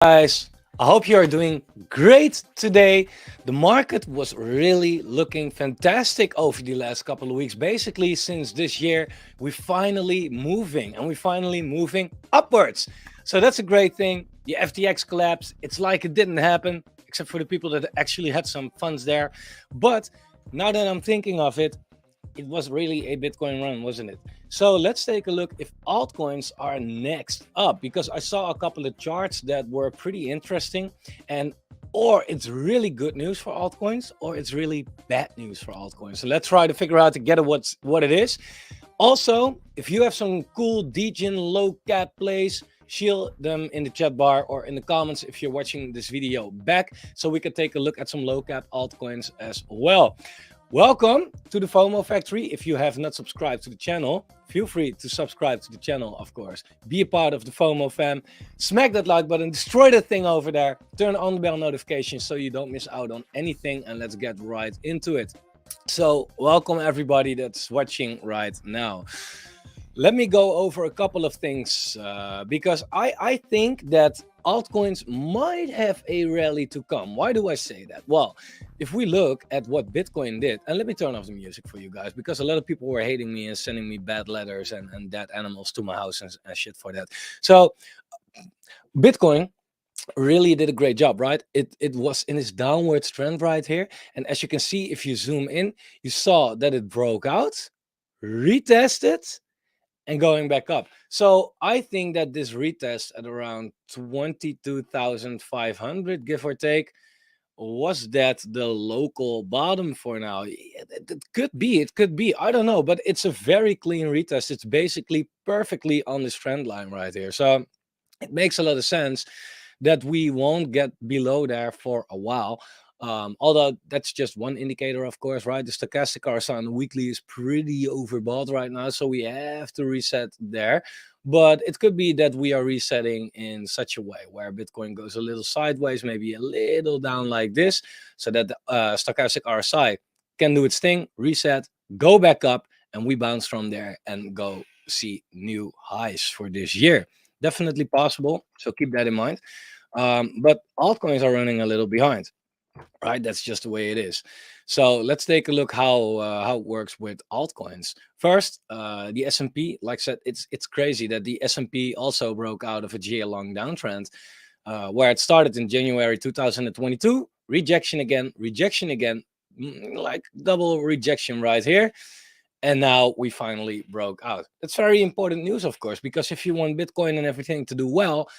Guys, I hope you are doing great today. The market was really looking fantastic over the last couple of weeks. Basically, since this year, we're finally moving and we're finally moving upwards. So that's a great thing. The FTX collapse, it's like it didn't happen, except for the people that actually had some funds there. But now that I'm thinking of it, it was really a Bitcoin run, wasn't it? So let's take a look if altcoins are next up, because I saw a couple of charts that were pretty interesting, and or it's really good news for altcoins or it's really bad news for altcoins. So let's try to figure out together what it is. Also, if you have some cool degen low cap plays, shield them in the chat bar or in the comments if you're watching this video back, so we can take a look at some low cap altcoins as well. Welcome to the Fomo Factory. If you have not subscribed to the channel, feel free to subscribe to the channel, of course. Be a part of the Fomo fam. Smack that like button, destroy that thing over there, turn on the bell notifications so you don't miss out on anything, and let's get right into it. So, welcome everybody that's watching right now. Let me go over a couple of things because I think that altcoins might have a rally to come. Why do I say that? Well, if we look at what Bitcoin did, and let me turn off the music for you guys, because a lot of people were hating me and sending me bad letters and dead animals to my house and shit for that. So Bitcoin really did a great job, right? It was in this downward trend right here. And as you can see, if you zoom in, you saw that it broke out, retested, and going back up. So I think that this retest at around 22,500, give or take, was that the local bottom for now? It could be, it could be, I don't know, but it's a very clean retest. It's basically perfectly on this trend line right here. So it makes a lot of sense that we won't get below there for a while. Although that's just one indicator, of course, right? The stochastic RSI on the weekly is pretty overbought right now, so we have to reset there. But it could be that we are resetting in such a way where Bitcoin goes a little sideways, maybe a little down like this, so that the stochastic RSI can do its thing, reset, go back up, and we bounce from there and go see new highs for this year. Definitely possible, so keep that in mind. But altcoins are running a little behind, right? That's just the way it is. So let's take a look how it works with altcoins. First, the S&P, like I said, it's crazy that the S&P also broke out of a year-long downtrend, where it started in January 2022, rejection again, like double rejection right here. And now we finally broke out. That's very important news, of course, because if you want Bitcoin and everything to do well,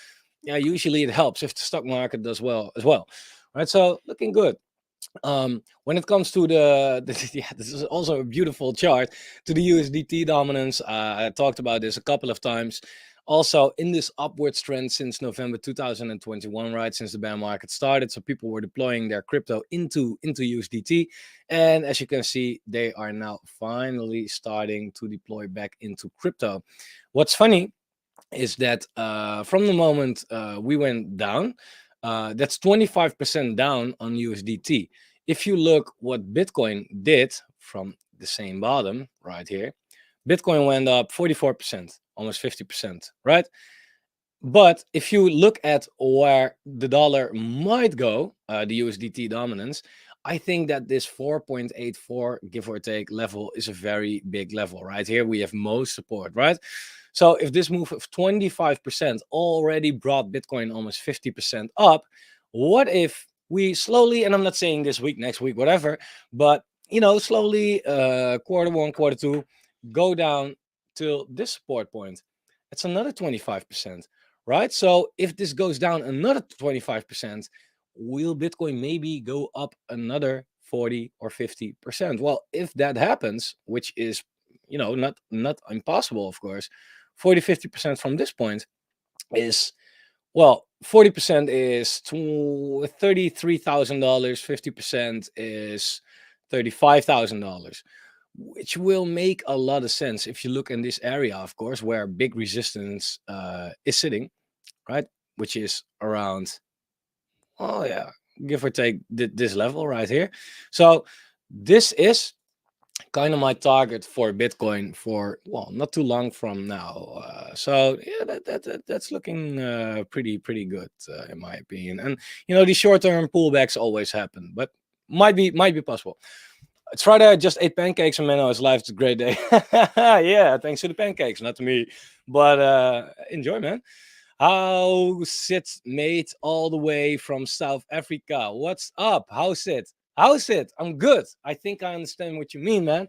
yeah, usually it helps if the stock market does well as well. Right, so looking good. When it comes to yeah, this is also a beautiful chart to the USDT dominance. I talked about this a couple of times. Also in this upwards trend since November 2021, right, since the bear market started, so people were deploying their crypto into USDT, and as you can see, they are now finally starting to deploy back into crypto. What's funny is that from the moment we went down, that's 25% down on USDT. If you look what Bitcoin did from the same bottom right here, Bitcoin went up 44%, almost 50%, right? But if you look at where the dollar might go, the USDT dominance, I think that this 4.84, give or take, level is a very big level. Right here, we have most support, right? So if this move of 25% already brought Bitcoin almost 50% up, what if we slowly, and I'm not saying this week, next week, whatever, but slowly, quarter one, quarter two, go down till this support point. It's another 25%, right? So if this goes down another 25%, will Bitcoin maybe go up another 40 or 50%? Well, if that happens, which is, not impossible, of course, 40, 50% from this point is, well, 40% is $33,000, 50% is $35,000, which will make a lot of sense if you look in this area, of course, where big resistance is sitting, right? Which is around, oh yeah, give or take this level right here. So this is kind of my target for Bitcoin for, well, not too long from now. So yeah, that's looking pretty good in my opinion. And these short-term pullbacks always happen, but might be possible. It's Friday. I just ate pancakes and Menno is live. It's a great day. Yeah, thanks to the pancakes, not to me, but enjoy, man. How's it, mate? All the way from South Africa. What's up? How's it? How's it? I'm good. I think I understand what you mean, man.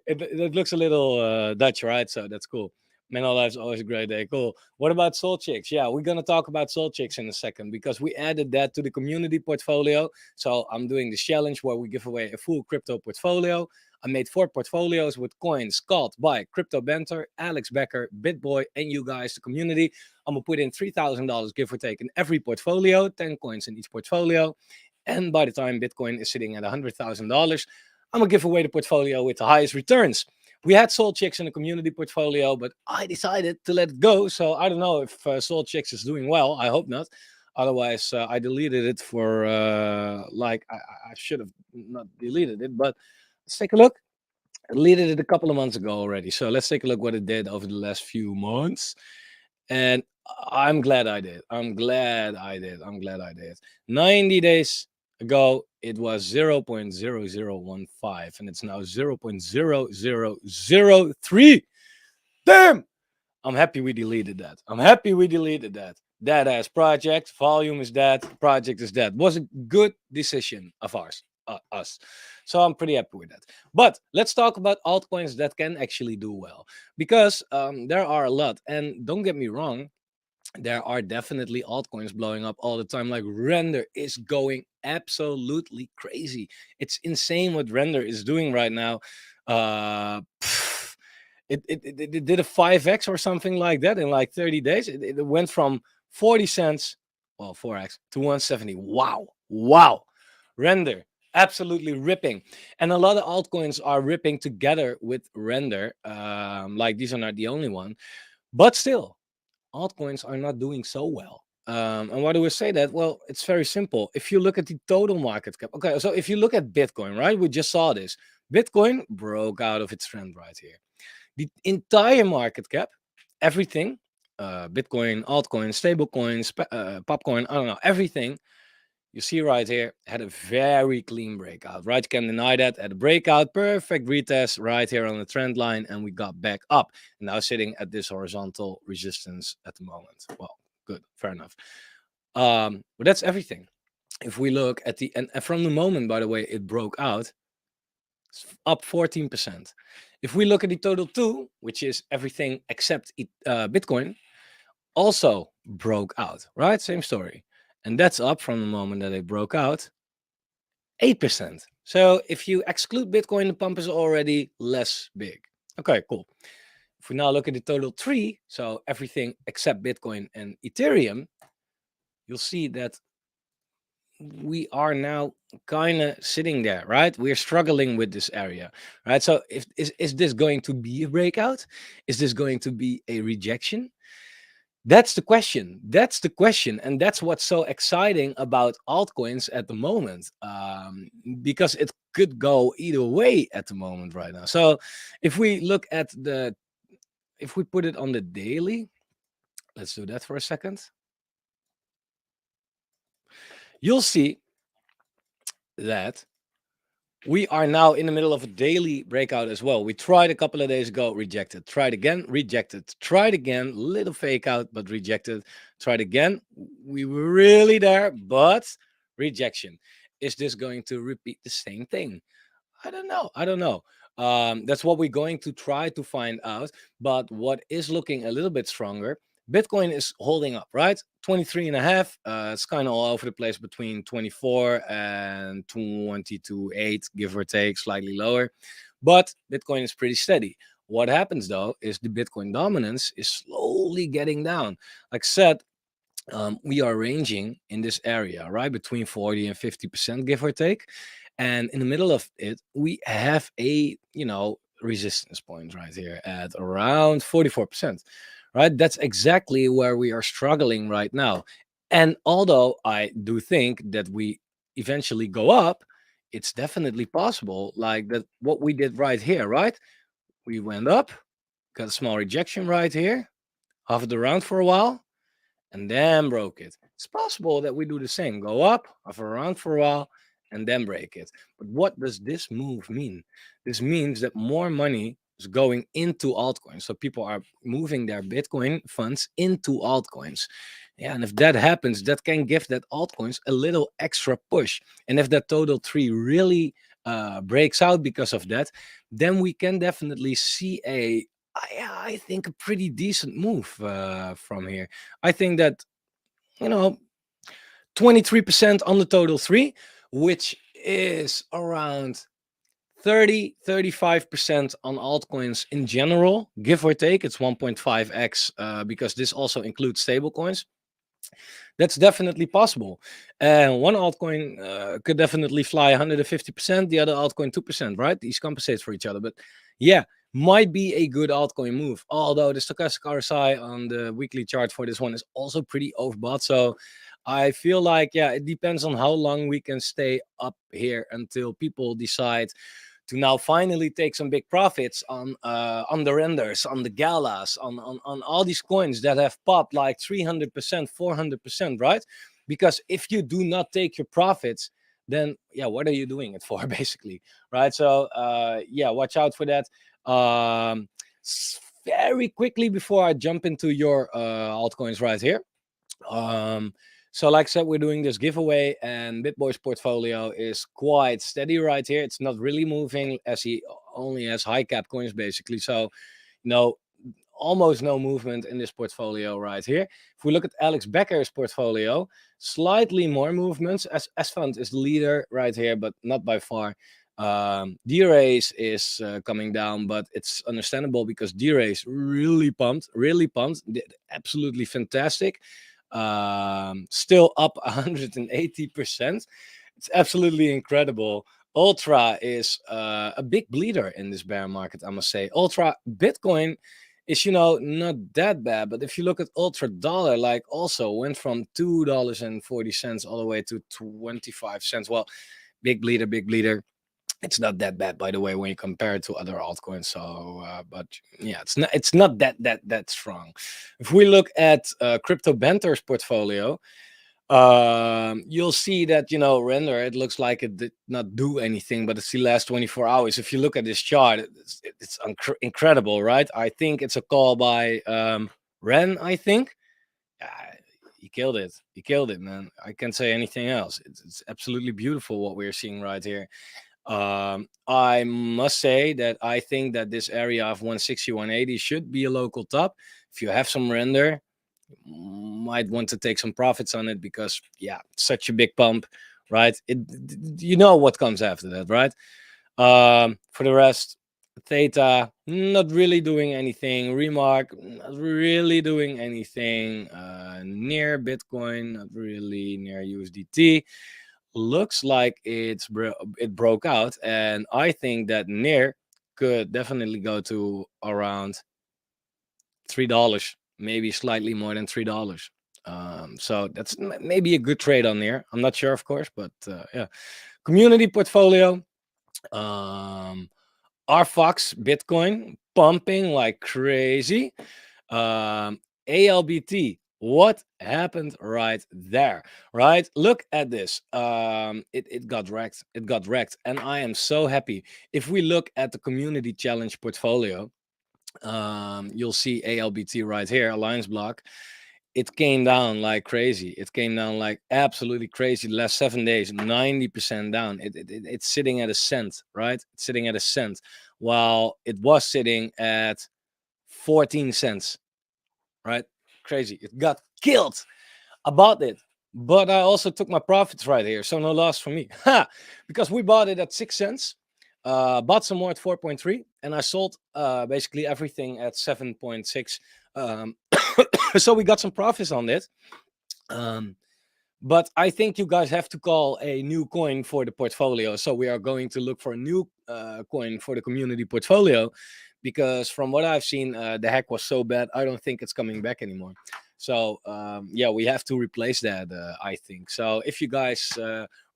It looks a little Dutch, right? So that's cool. Man, all life's always a great day. Cool. What about Soul Chicks? Yeah, we're gonna talk about Soul Chicks in a second because we added that to the community portfolio. So I'm doing this challenge where we give away a full crypto portfolio. I made 4 portfolios with coins called by Crypto Banter, Alex Becker, BitBoy, and you guys, the community. I'm gonna put in $3,000 give or take in every portfolio, 10 coins in each portfolio. And by the time Bitcoin is sitting at $100,000, I'm gonna give away the portfolio with the highest returns. We had Soul Chicks in the community portfolio, but I decided to let it go. So I don't know if Soul Chicks is doing well. I hope not. Otherwise, I deleted it for I should have not deleted it. But let's take a look. I deleted it a couple of months ago already. So let's take a look what it did over the last few months. And I'm glad I did. I'm glad I did. I'm glad I did. 90 days ago, it was 0.0015, and it's now 0.0003. Damn! I'm happy we deleted that. I'm happy we deleted that. That ass project, volume is dead, project is dead. Was a good decision of ours, us. So I'm pretty happy with that. But let's talk about altcoins that can actually do well, because there are a lot. And don't get me wrong, there are definitely altcoins blowing up all the time. Like Render is going absolutely crazy. It's insane what Render is doing right now. Pff, it did a 5x or something like that in like 30 days. It went from 40 cents, well, 4x to 170. Wow. Wow. Render absolutely ripping. And a lot of altcoins are ripping together with Render. Like these are not the only one, but still altcoins are not doing so well. And why do we say that? Well, it's very simple. If you look at the total market cap, okay, so if you look at Bitcoin, right, we just saw this. Bitcoin broke out of its trend right here. The entire market cap, everything, Bitcoin, altcoins, stablecoins, popcoin, I don't know, everything you see right here had a very clean breakout, right? You can deny that. At a breakout, perfect retest right here on the trend line, and we got back up. And now sitting at this horizontal resistance at the moment. Well, good, fair enough. But that's everything. If we look at the and from the moment, by the way, it broke out, it's up 14%. If we look at the total two, which is everything except Bitcoin, also broke out, right? Same story. And that's up from the moment that it broke out 8%. So if you exclude Bitcoin, the pump is already less big. Okay, cool. If we now look at the total three, so everything except Bitcoin and Ethereum, you'll see that we are now kind of sitting there, right? We're struggling with this area, right? So is this going to be a breakout? Is this going to be a rejection? That's the question. That's the question. And that's what's so exciting about altcoins at the moment, because it could go either way at the moment right now. So if we look at if we put it on the daily, let's do that for a second. You'll see that we are now in the middle of a daily breakout as well. We tried a couple of days ago, rejected. Tried again, rejected. Tried again, little fake out, but rejected. Tried again. We were really there, but rejection. Is this going to repeat the same thing? I don't know. I don't know. That's what we're going to try to find out. But what is looking a little bit stronger, Bitcoin is holding up, right? 23 and a half. It's kind of all over the place between 24 and 22.8, give or take, slightly lower. But Bitcoin is pretty steady. What happens though is the Bitcoin dominance is slowly getting down. Like I said, we are ranging in this area, right? Between 40 and 50%, give or take. And in the middle of it, we have a, resistance point right here at around 44%, right? That's exactly where we are struggling right now. And although I do think that we eventually go up, it's definitely possible, like that what we did right here, right? We went up, got a small rejection right here, hovered around for a while, and then broke it. It's possible that we do the same, go up, hover around for a while, and then break it. But what does this move mean? This means that more money is going into altcoins. So people are moving their Bitcoin funds into altcoins. Yeah, and if that happens, that can give that altcoins a little extra push. And if that total tree really breaks out because of that, then we can definitely see yeah, I think a pretty decent move from here. I think that, you know, 23% on the total three, which is around 35% on altcoins in general, give or take. It's 1.5x because this also includes stablecoins. That's definitely possible. And one altcoin could definitely fly 150%, the other altcoin 2%, right? These compensate for each other. But yeah, might be a good altcoin move. Although the stochastic RSI on the weekly chart for this one is also pretty overbought. So I feel like, yeah, it depends on how long we can stay up here until people decide to now finally take some big profits on the renders, on the galas, on all these coins that have popped like 300%, 400%, right? Because if you do not take your profits, then yeah, what are you doing it for, basically, right? So yeah, watch out for that. Um, Very quickly before I jump into your altcoins right here. Um, so like I said, we're doing this giveaway, and BitBoy's portfolio is quite steady right here. It's not really moving as he only has high cap coins, basically. So, no, almost no movement in this portfolio right here. If we look at Alex Becker's portfolio, slightly more movements. As Fund is the leader right here, but not by far. D-Race is coming down, but it's understandable because D-Race really pumped, did absolutely fantastic. Still up 180%. It's absolutely incredible. Ultra is a big bleeder in this bear market, I must say. Ultra Bitcoin is, not that bad, but if you look at Ultra Dollar, like also went from $2.40 all the way to 25 cents. Well, big bleeder, big bleeder. It's not that bad, by the way, when you compare it to other altcoins. So, but yeah, it's not that strong. If we look at Crypto Banter's portfolio, you'll see that, render, it looks like it did not do anything, but it's the last 24 hours. If you look at this chart, it's incredible, right? I think it's a call by Ren, I think. uh, he killed it, man. I can't say anything else. It's absolutely beautiful what we're seeing right here. I must say that I think that this area of 160, 180 should be a local top. If you have some render, might want to take some profits on it because, yeah, such a big pump, right? You know what comes after that, right? For the rest, Theta not really doing anything. Remark not really doing anything. Near Bitcoin, not really. Near USDT, looks like it broke out, and I think that near could definitely go to around $3, maybe slightly more than $3. So that's maybe a good trade on there. I'm not sure, of course, but yeah. Community portfolio. Um, RFox Bitcoin pumping like crazy. ALBT. What happened right there? Right? Look at this. It got wrecked. It got wrecked. And I am so happy. If we look at the community challenge portfolio, you'll see ALBT right here, Alliance block. It came down like crazy. It came down like absolutely crazy. The last 7 days, 90% down. It's sitting at a cent, right? It's sitting at a cent, while it was sitting at 14 cents, right? Crazy. It got killed. I bought it, but I also took my profits right here, so no loss for me. Ha! Because we bought it at 6 cents, bought some more at 4.3, and I sold basically everything at 7.6. Um, so we got some profits on it. Um, but I think you guys have to call a new coin for the portfolio. So we are going to look for a new coin for the community portfolio, because from what I've seen, the hack was so bad, I don't think it's coming back anymore. So yeah, we have to replace that, I think. So if you guys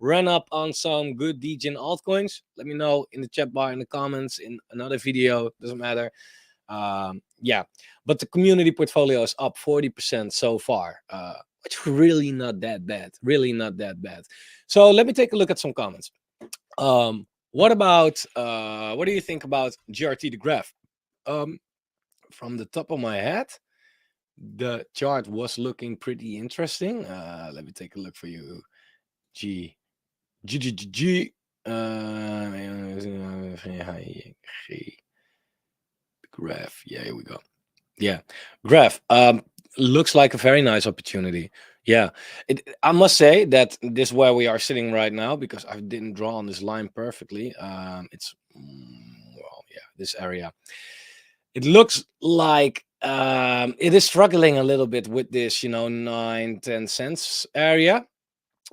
run up on some good degen altcoins, let me know in the chat bar, in the comments, in another video, doesn't matter. Yeah, but the community portfolio is up 40% so far, which is really not that bad, really not that bad. So let me take a look at some comments. What about what do you think about GRT the graph? um from the top of my head, the chart was looking pretty interesting. Let me take a look for you. G G G G G. Graph. Yeah, here we go. Yeah, graph. Looks like a very nice opportunity. Yeah, I must say that this where we are sitting right now, because I didn't draw on this line perfectly. It's well, yeah, this area. It looks like it is struggling a little bit with this, 9-10 cents area.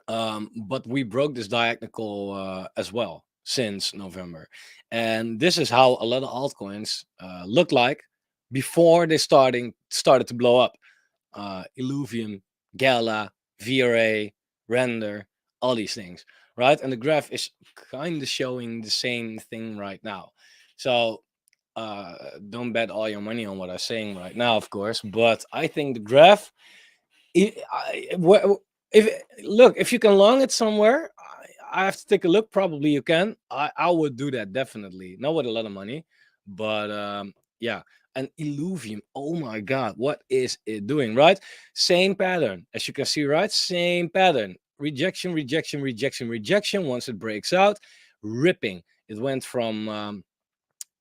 But we broke this diagonal as well since November, and this is how a lot of altcoins look like before they started to blow up. Illuvium, Gala, VRA, Render, all these things, right? And the graph is kind of showing the same thing right now. So don't bet all your money on what I'm saying right now, of course, but I think the graph, if look, if you can long it somewhere, I have to take a look. Probably you can. I would do that definitely. Not with a lot of money, but yeah. An illuvium. Oh my god, what is it doing? Right, same pattern as you can see. Right, same pattern. Rejection, rejection, rejection, rejection. Once it breaks out, ripping. It went from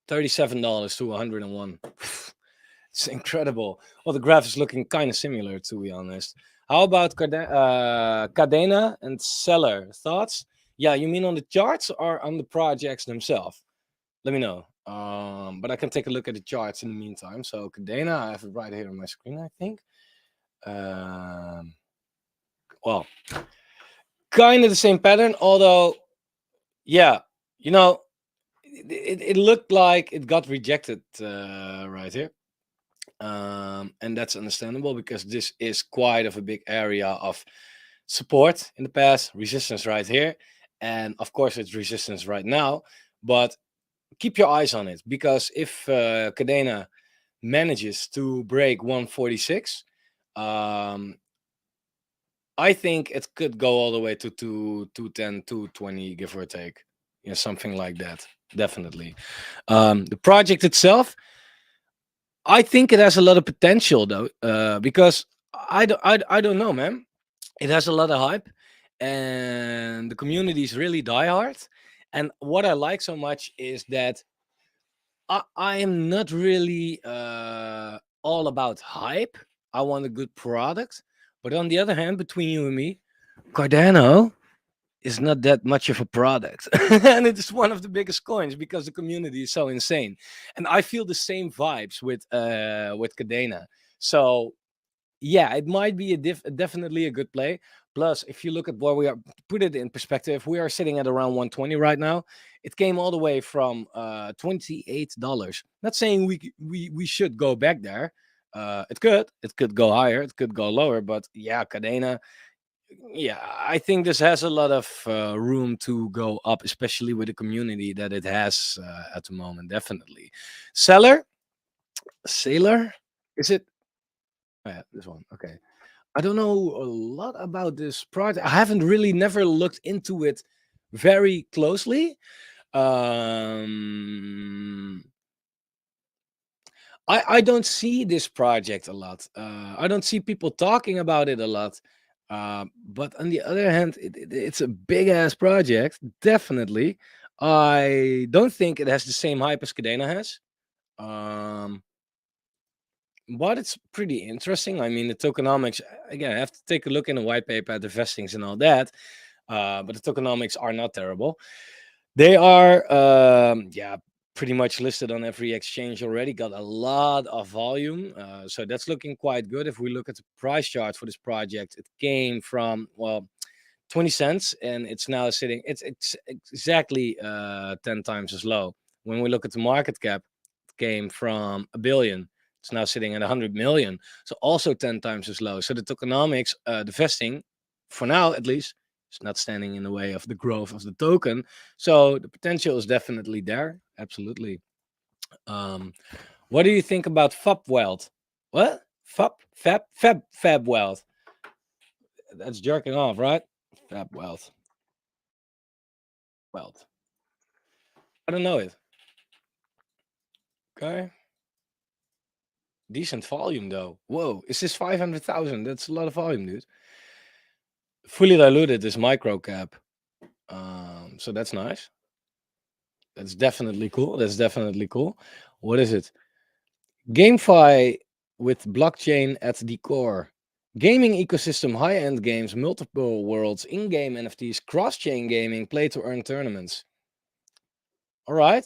$37 to 101. It's incredible. Well, the graph is looking kind of similar, to be honest. How about Cadena and Seller? Thoughts? Yeah, you mean on the charts or on the projects themselves? Let me know. But I can take a look at the charts in the meantime. So Cadena, I have it right here on my screen, I think. Well, kind of the same pattern, although, yeah, you know, it looked like it got rejected right here. And that's understandable because this is quite of a big area of support in the past, resistance right here, and of course it's resistance right now. But keep your eyes on it, because if Cadena manages to break 146, um, I think it could go all the way to 210, 220, give or take, something like that. Definitely. The project itself, I think it has a lot of potential though, because I don't know, man. It has a lot of hype, and the community is really diehard. And what I like so much is that I am not really all about hype. I want a good product, but on the other hand, between you and me, Cardano is not that much of a product, and it is one of the biggest coins because the community is so insane. And I feel the same vibes with Cadena. So yeah, it might be definitely a good play. Plus, if you look at where we are, put it in perspective, we are sitting at around 120 right now. It came all the way from $28. Not saying we should go back there. It could go higher, it could go lower, but yeah, Cadena, yeah, I think this has a lot of room to go up, especially with the community that it has at the moment. Definitely. Seller, Sailor, is it? Oh, yeah, this one. Okay. I don't know a lot about this project. I haven't really never looked into it very closely. Um, I don't see this project a lot. I don't see people talking about it a lot. But on the other hand, it's a big ass project. Definitely. I don't think it has the same hype as Cadena has. Um, but it's pretty interesting. I mean, the tokenomics, again, I have to take a look in the white paper at the vestings and all that. But the tokenomics are not terrible. They are, yeah, pretty much listed on every exchange already. Got a lot of volume, so that's looking quite good. If we look at the price chart for this project, it came from, well, 20 cents, and it's now sitting. It's exactly 10 times as low. When we look at the market cap, it came from a billion It's now sitting at 100 million, so also 10 times as low. So the tokenomics, the vesting, for now at least, is not standing in the way of the growth of the token. So the potential is definitely there. Absolutely. Um, what do you think about Fab Wealth? What? Fab Wealth. That's jerking off, right? Fab Wealth. Wealth. I don't know it. Okay. Decent volume though. Whoa, is this 500,000? That's a lot of volume, dude. Fully diluted is micro cap. So that's nice. That's definitely cool. That's definitely cool. What is it? GameFi with blockchain at the core. Gaming ecosystem, high-end games, multiple worlds, in-game NFTs, cross-chain gaming, play to earn tournaments. All right,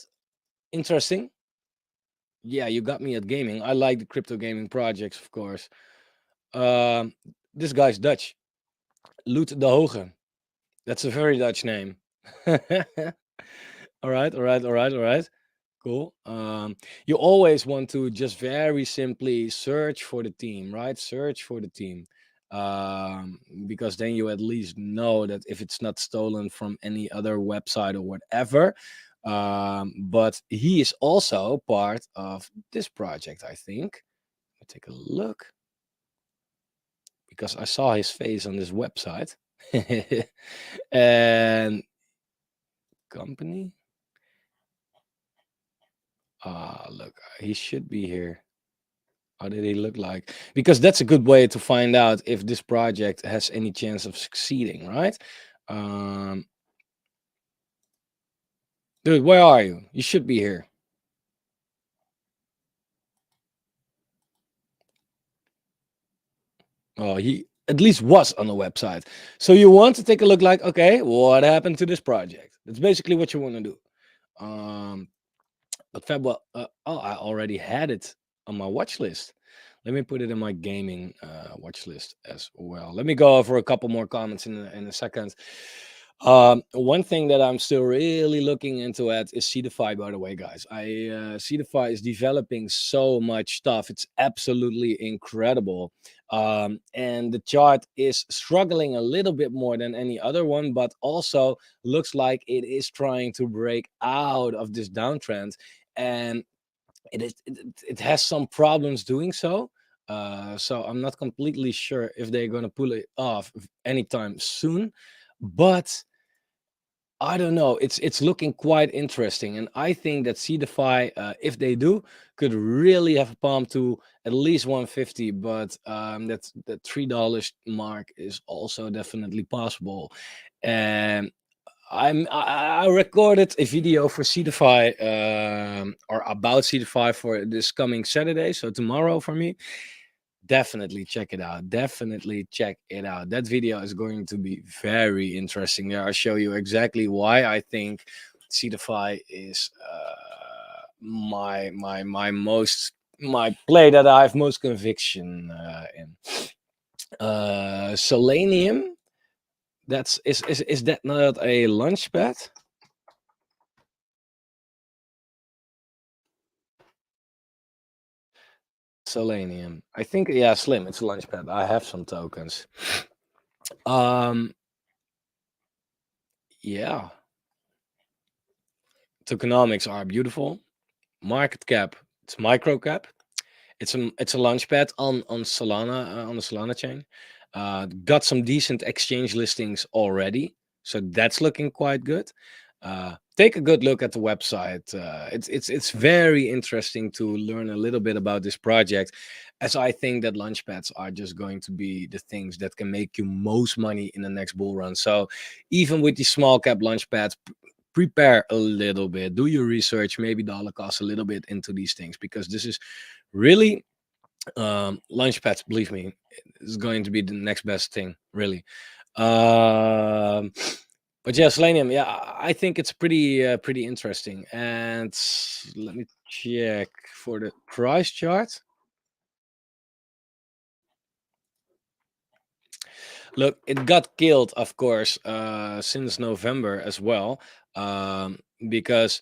interesting. Yeah, you got me at gaming. I like the crypto gaming projects, of course. Um, this guy's Dutch. Loot de Hoge. That's a very Dutch name. All right, all right, all right, all right. Cool. You always want to just very simply search for the team, right? Search for the team. Because then you at least know that if it's not stolen from any other website or whatever. But he is also part of this project, I think. Let me take a look. Because I saw his face on this website. And company. Look, he should be here. How did he look like? Because that's a good way to find out if this project has any chance of succeeding, right? Um, dude, where are you? You should be here. Oh, he at least was on the website. So you want to take a look like, okay, what happened to this project? That's basically what you want to do. Um, but February, oh, I already had it on my watch list. Let me put it in my gaming watch list as well. Let me go over a couple more comments in a second. One thing that I'm still really looking into at is Seedify, by the way, guys. Seedify is developing so much stuff. It's absolutely incredible. And the chart is struggling a little bit more than any other one, but also looks like it is trying to break out of this downtrend. And it has some problems doing so. So I'm not completely sure if they're going to pull it off anytime soon. But I don't know. It's looking quite interesting, and I think that Seedify, if they do, could really have a pump to at least 150. But that's the $3 mark is also definitely possible. And I recorded a video for Seedify or about Seedify for this coming Saturday, so tomorrow for me. Definitely check it out. Definitely check it out. That video is going to be very interesting. There, I'll show you exactly why I think Seedify is my play that I have most conviction in. Selenium. Is that not a launch pad? Selenium. I think, yeah, Slim. It's a launch pad. I have some tokens. Um, yeah. Tokenomics are beautiful. Market cap, it's micro cap. It's a launch pad on Solana, on the Solana chain. Got some decent exchange listings already, so that's looking quite good. Take a good look at the website. It's very interesting to learn a little bit about this project, as I think that launch pads are just going to be the things that can make you most money in the next bull run. So even with these small cap launch pads, prepare a little bit, do your research, maybe dollar cost a little bit into these things, because this is really launch pads, believe me, is going to be the next best thing, really. um but yeah, Selenium, yeah, I think it's pretty interesting. And let me check for the price chart. Look, it got killed, of course, since November as well, because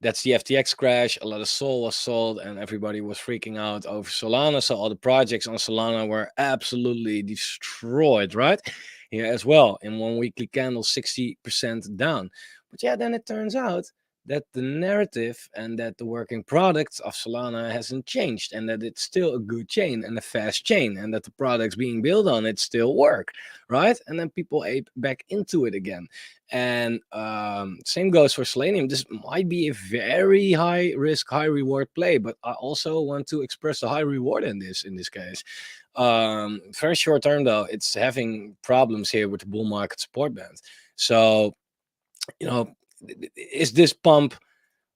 That's the FTX crash. A lot of Sol was sold, and everybody was freaking out over Solana. So all the projects on Solana were absolutely destroyed, right? Here as well, in one weekly candle, 60% down. But yeah, then it turns out that the narrative and that the working product of Solana hasn't changed, and that it's still a good chain and a fast chain, and that the products being built on it still work, right? And then people ape back into it again. And same goes for Selenium. This might be a very high risk, high reward play, but I also want to express a high reward in this case. Very short term though, it's having problems here with the bull market support band. So, you know, is this pump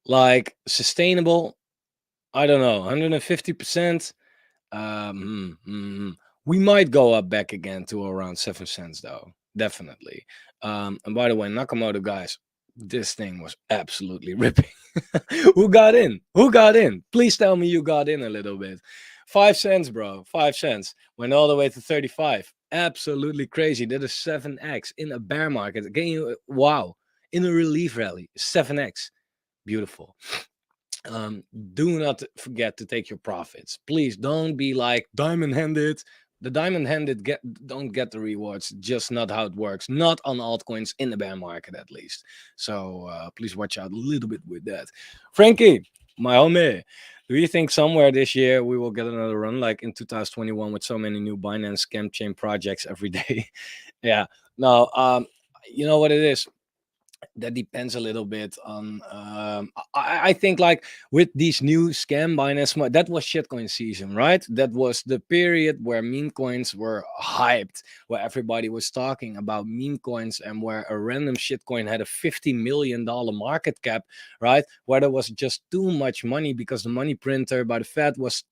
like sustainable? I don't know, 150%. We might go up back again to around 7 cents though, definitely. And by the way, Nakamoto guys, this thing was absolutely ripping. Who got in? Who got in? Please tell me you got in a little bit. 5 cents, bro. 5 cents. Went all the way to 35. Absolutely crazy. That is 7x in a bear market. Can you? Wow. In a relief rally, 7x. Beautiful. um, do not forget to take your profits. Please don't be like diamond handed. The diamond handed don't get the rewards. Just not how it works. Not on altcoins in the bear market at least. So please watch out a little bit with that. Frankie, my homie, do you think somewhere this year we will get another run like in 2021 with so many new Binance scam chain projects every day? Yeah. No. You know what it is, that depends a little bit on I think like with these new scam Binance that was shitcoin season, right? That was the period where meme coins were hyped, where everybody was talking about meme coins, and where a random shitcoin had a $50 million market cap, right? Where there was just too much money because the money printer by the Fed was,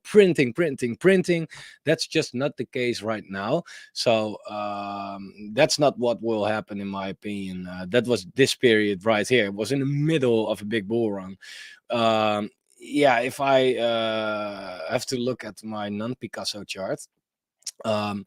printing. That's just not the case right now. So that's not what will happen, in my opinion. That was this period right here. It was in the middle of a big bull run. Yeah, if I have to look at my non-Picasso chart, um,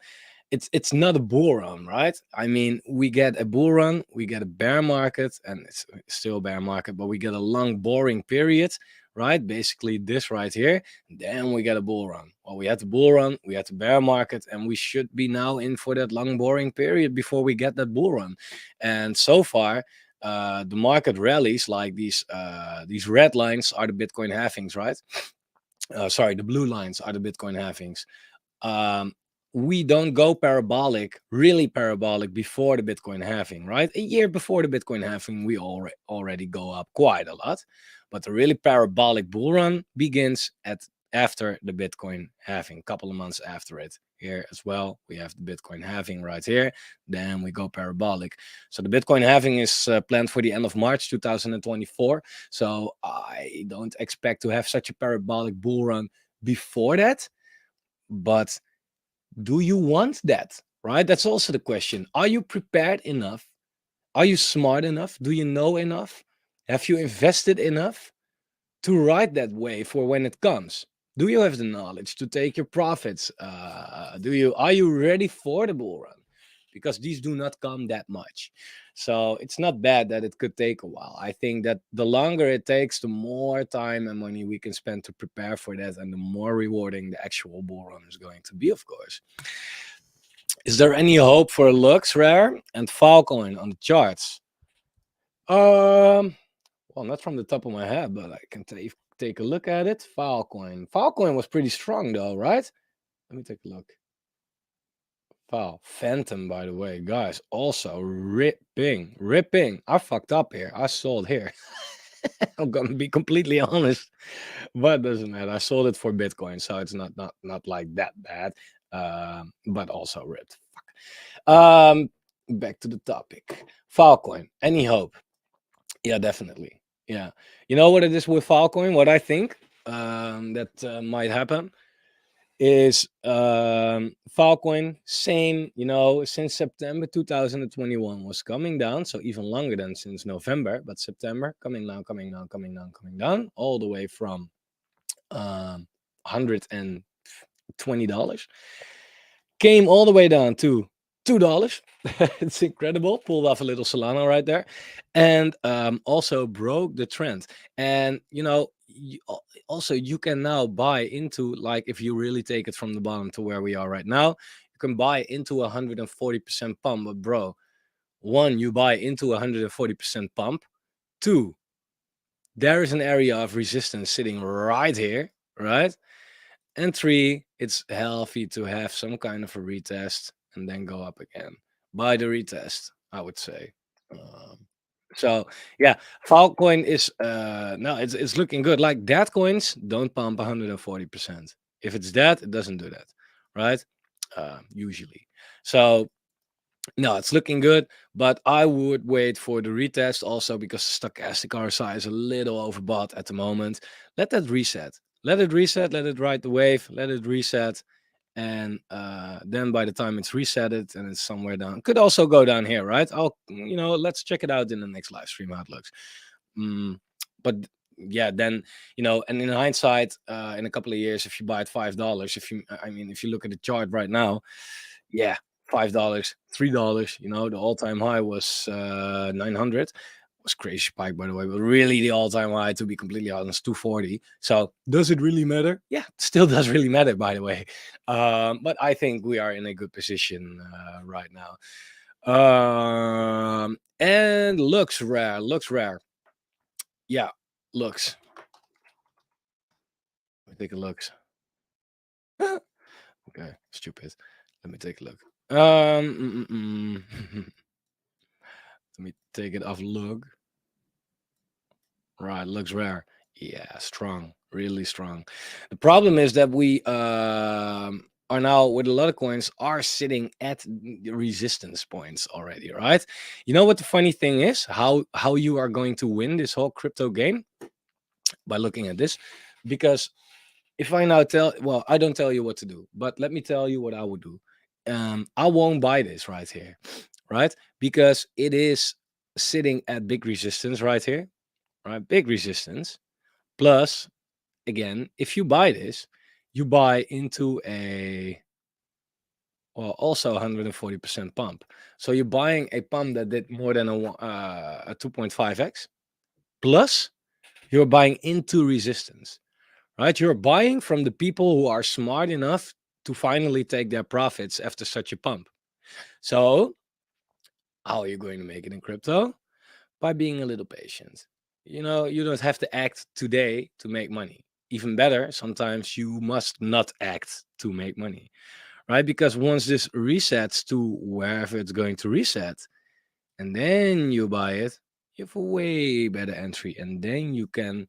it's not a bull run, right? I mean, we get a bull run, we get a bear market, and it's still a bear market, but we get a long boring period, right? Basically, this right here. Then we get a bull run. Well, we had the bull run, we had the bear market, and we should be now in for that long boring period before we get that bull run. And so far, the market rallies like these red lines are the Bitcoin halvings, right? Sorry, the blue lines are the Bitcoin halvings. um, we don't go parabolic, really parabolic, before the Bitcoin halving, right? A year before the Bitcoin halving, we already go up quite a lot. But the really parabolic bull run begins at after the Bitcoin halving, a couple of months after it. Here as well, we have the Bitcoin halving right here. Then we go parabolic. So the Bitcoin halving is planned for the end of March 2024. So I don't expect to have such a parabolic bull run before that. But do you want that? Right? That's also the question. Are you prepared enough? Are you smart enough? Do you know enough? Have you invested enough to ride that wave for when it comes? Do you have the knowledge to take your profits? Are you ready for the bull run? Because these do not come that much. So it's not bad that it could take a while. I think that the longer it takes, the more time and money we can spend to prepare for that, and the more rewarding the actual bull run is going to be, of course. Is there any hope for Lux Rare and Filecoin on the charts? Well, not from the top of my head, but I can take a look at it. Filecoin. Filecoin was pretty strong though, right? Let me take a look. File. Phantom, by the way, guys, also ripping. I fucked up here. I sold here. I'm gonna be completely honest, but it doesn't matter. I sold it for Bitcoin, so it's not like that bad. But also ripped. Fuck. Back to the topic. Filecoin. Any hope? Yeah, definitely. Yeah. You know what it is with Filecoin? What I think that might happen is Filecoin, same, since September 2021 was coming down, so even longer than since November, but September coming down, coming down, all the way from $120, came all the way down to $2. It's incredible. Pulled off a little Solana right there, and also broke the trend. And also you can now buy into, like, if you really take it from the bottom to where we are right now, you can buy into 140% pump. But bro, one, you buy into 140% pump. Two, there is an area of resistance sitting right here, right? And three, it's healthy to have some kind of a retest and then go up again. By the retest, I would say. Um, so yeah, Falcoin is no, it's looking good. Like that coins don't pump 140%. If it's that, it doesn't do that, right? Usually. So no, it's looking good, but I would wait for the retest also because stochastic RSI is a little overbought at the moment. Let that reset. Let it reset, let it ride the wave, let it reset. And then by the time it's resetted and it's somewhere down, could also go down here, right? Let's check it out in the next live stream how it looks. Mm, but yeah, then, and in hindsight, in a couple of years, if you buy at $5, if you look at the chart right now, yeah, $5, $3. The all-time high was 900. Was crazy spike, by the way, but really the all-time high, to be completely honest, 240. So does it really matter? Yeah, it still does really matter, by the way. But I think we are in a good position right now. And looks rare. Yeah, looks. Let me take a look. Okay, stupid. Let me take a look. Let me take it off look. Right, looks rare. Yeah, strong, really strong. The problem is that we are now, with a lot of coins, are sitting at the resistance points already, right? You know what the funny thing is? How you are going to win this whole crypto game? By looking at this. Because if I now well, I don't tell you what to do, but let me tell you what I would do. I won't buy this right here, right? Because it is sitting at big resistance right here, right? Big resistance. Plus, again, if you buy this, you buy into also 140% pump. So you're buying a pump that did more than a 2.5x. Plus, you're buying into resistance, right? You're buying from the people who are smart enough to finally take their profits after such a pump. So, how are you going to make it in crypto? By being a little patient. You don't have to act today to make money. Even better, sometimes you must not act to make money, right? Because once this resets to wherever it's going to reset, and then you buy it, you have a way better entry, and then you can,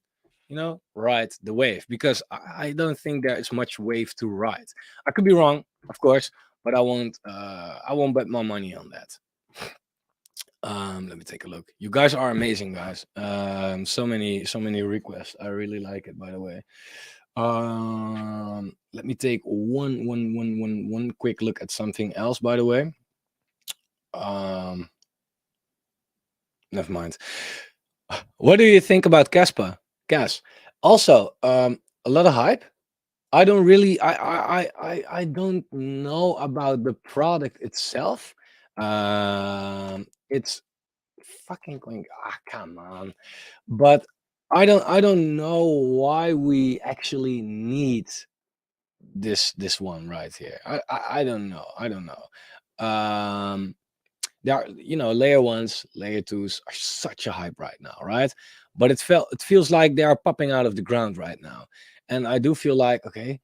ride the wave. Because I don't think there is much wave to ride. I could be wrong, of course, but I won't. I won't bet my money on that. Let me take a look. You guys are amazing, guys. So many requests. I really like it, by the way. Let me take one quick look at something else, by the way. Um, Never mind. What do you think about Caspa? Cas. Also, a lot of hype. I don't really, I don't know about the product itself. It's fucking going. Come on. But I don't know why we actually need this one right here. I don't know. I don't know. There are, layer ones, layer twos are such a hype right now, right? But it feels like they are popping out of the ground right now. And I do feel like, okay,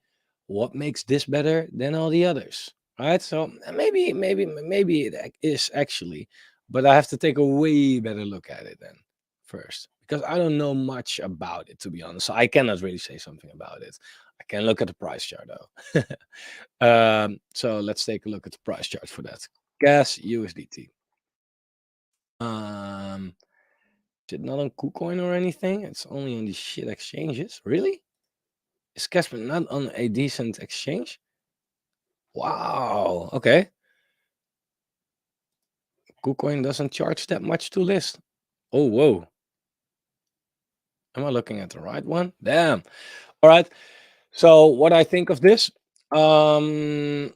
what makes this better than all the others? Right? So maybe it is actually, but I have to take a way better look at it then first. Because I don't know much about it, to be honest. So I cannot really say something about it. I can look at the price chart though. So let's take a look at the price chart for that. Gas USDT. Um, is it not on KuCoin or anything? It's only on these shit exchanges. Really? Is Casper not on a decent exchange? Wow. Okay. KuCoin doesn't charge that much to list. Oh, whoa. Am I looking at the right one? Damn. All right. So what I think of this? Well,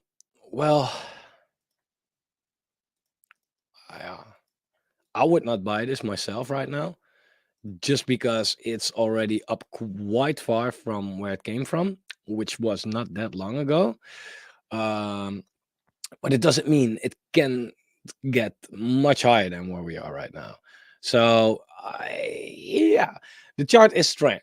I would not buy this myself right now, just because it's already up quite far from where it came from, which was not that long ago. Um, but it doesn't mean it can get much higher than where we are right now. So yeah, the chart is strong.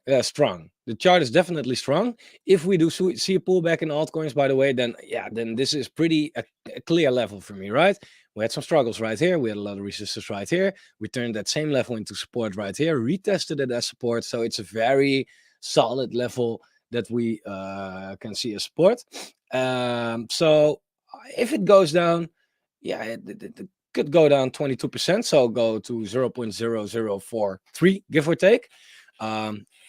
The chart is definitely strong. If we do see a pullback in altcoins, by the way, then yeah, then this is pretty a clear level for me, right? We had some struggles right here. We had a lot of resistance right here. We turned that same level into support right here, retested it as support. So it's a very solid level that we can see as support. So if it goes down, yeah, it could go down 22%, so go to 0.0043, give or take.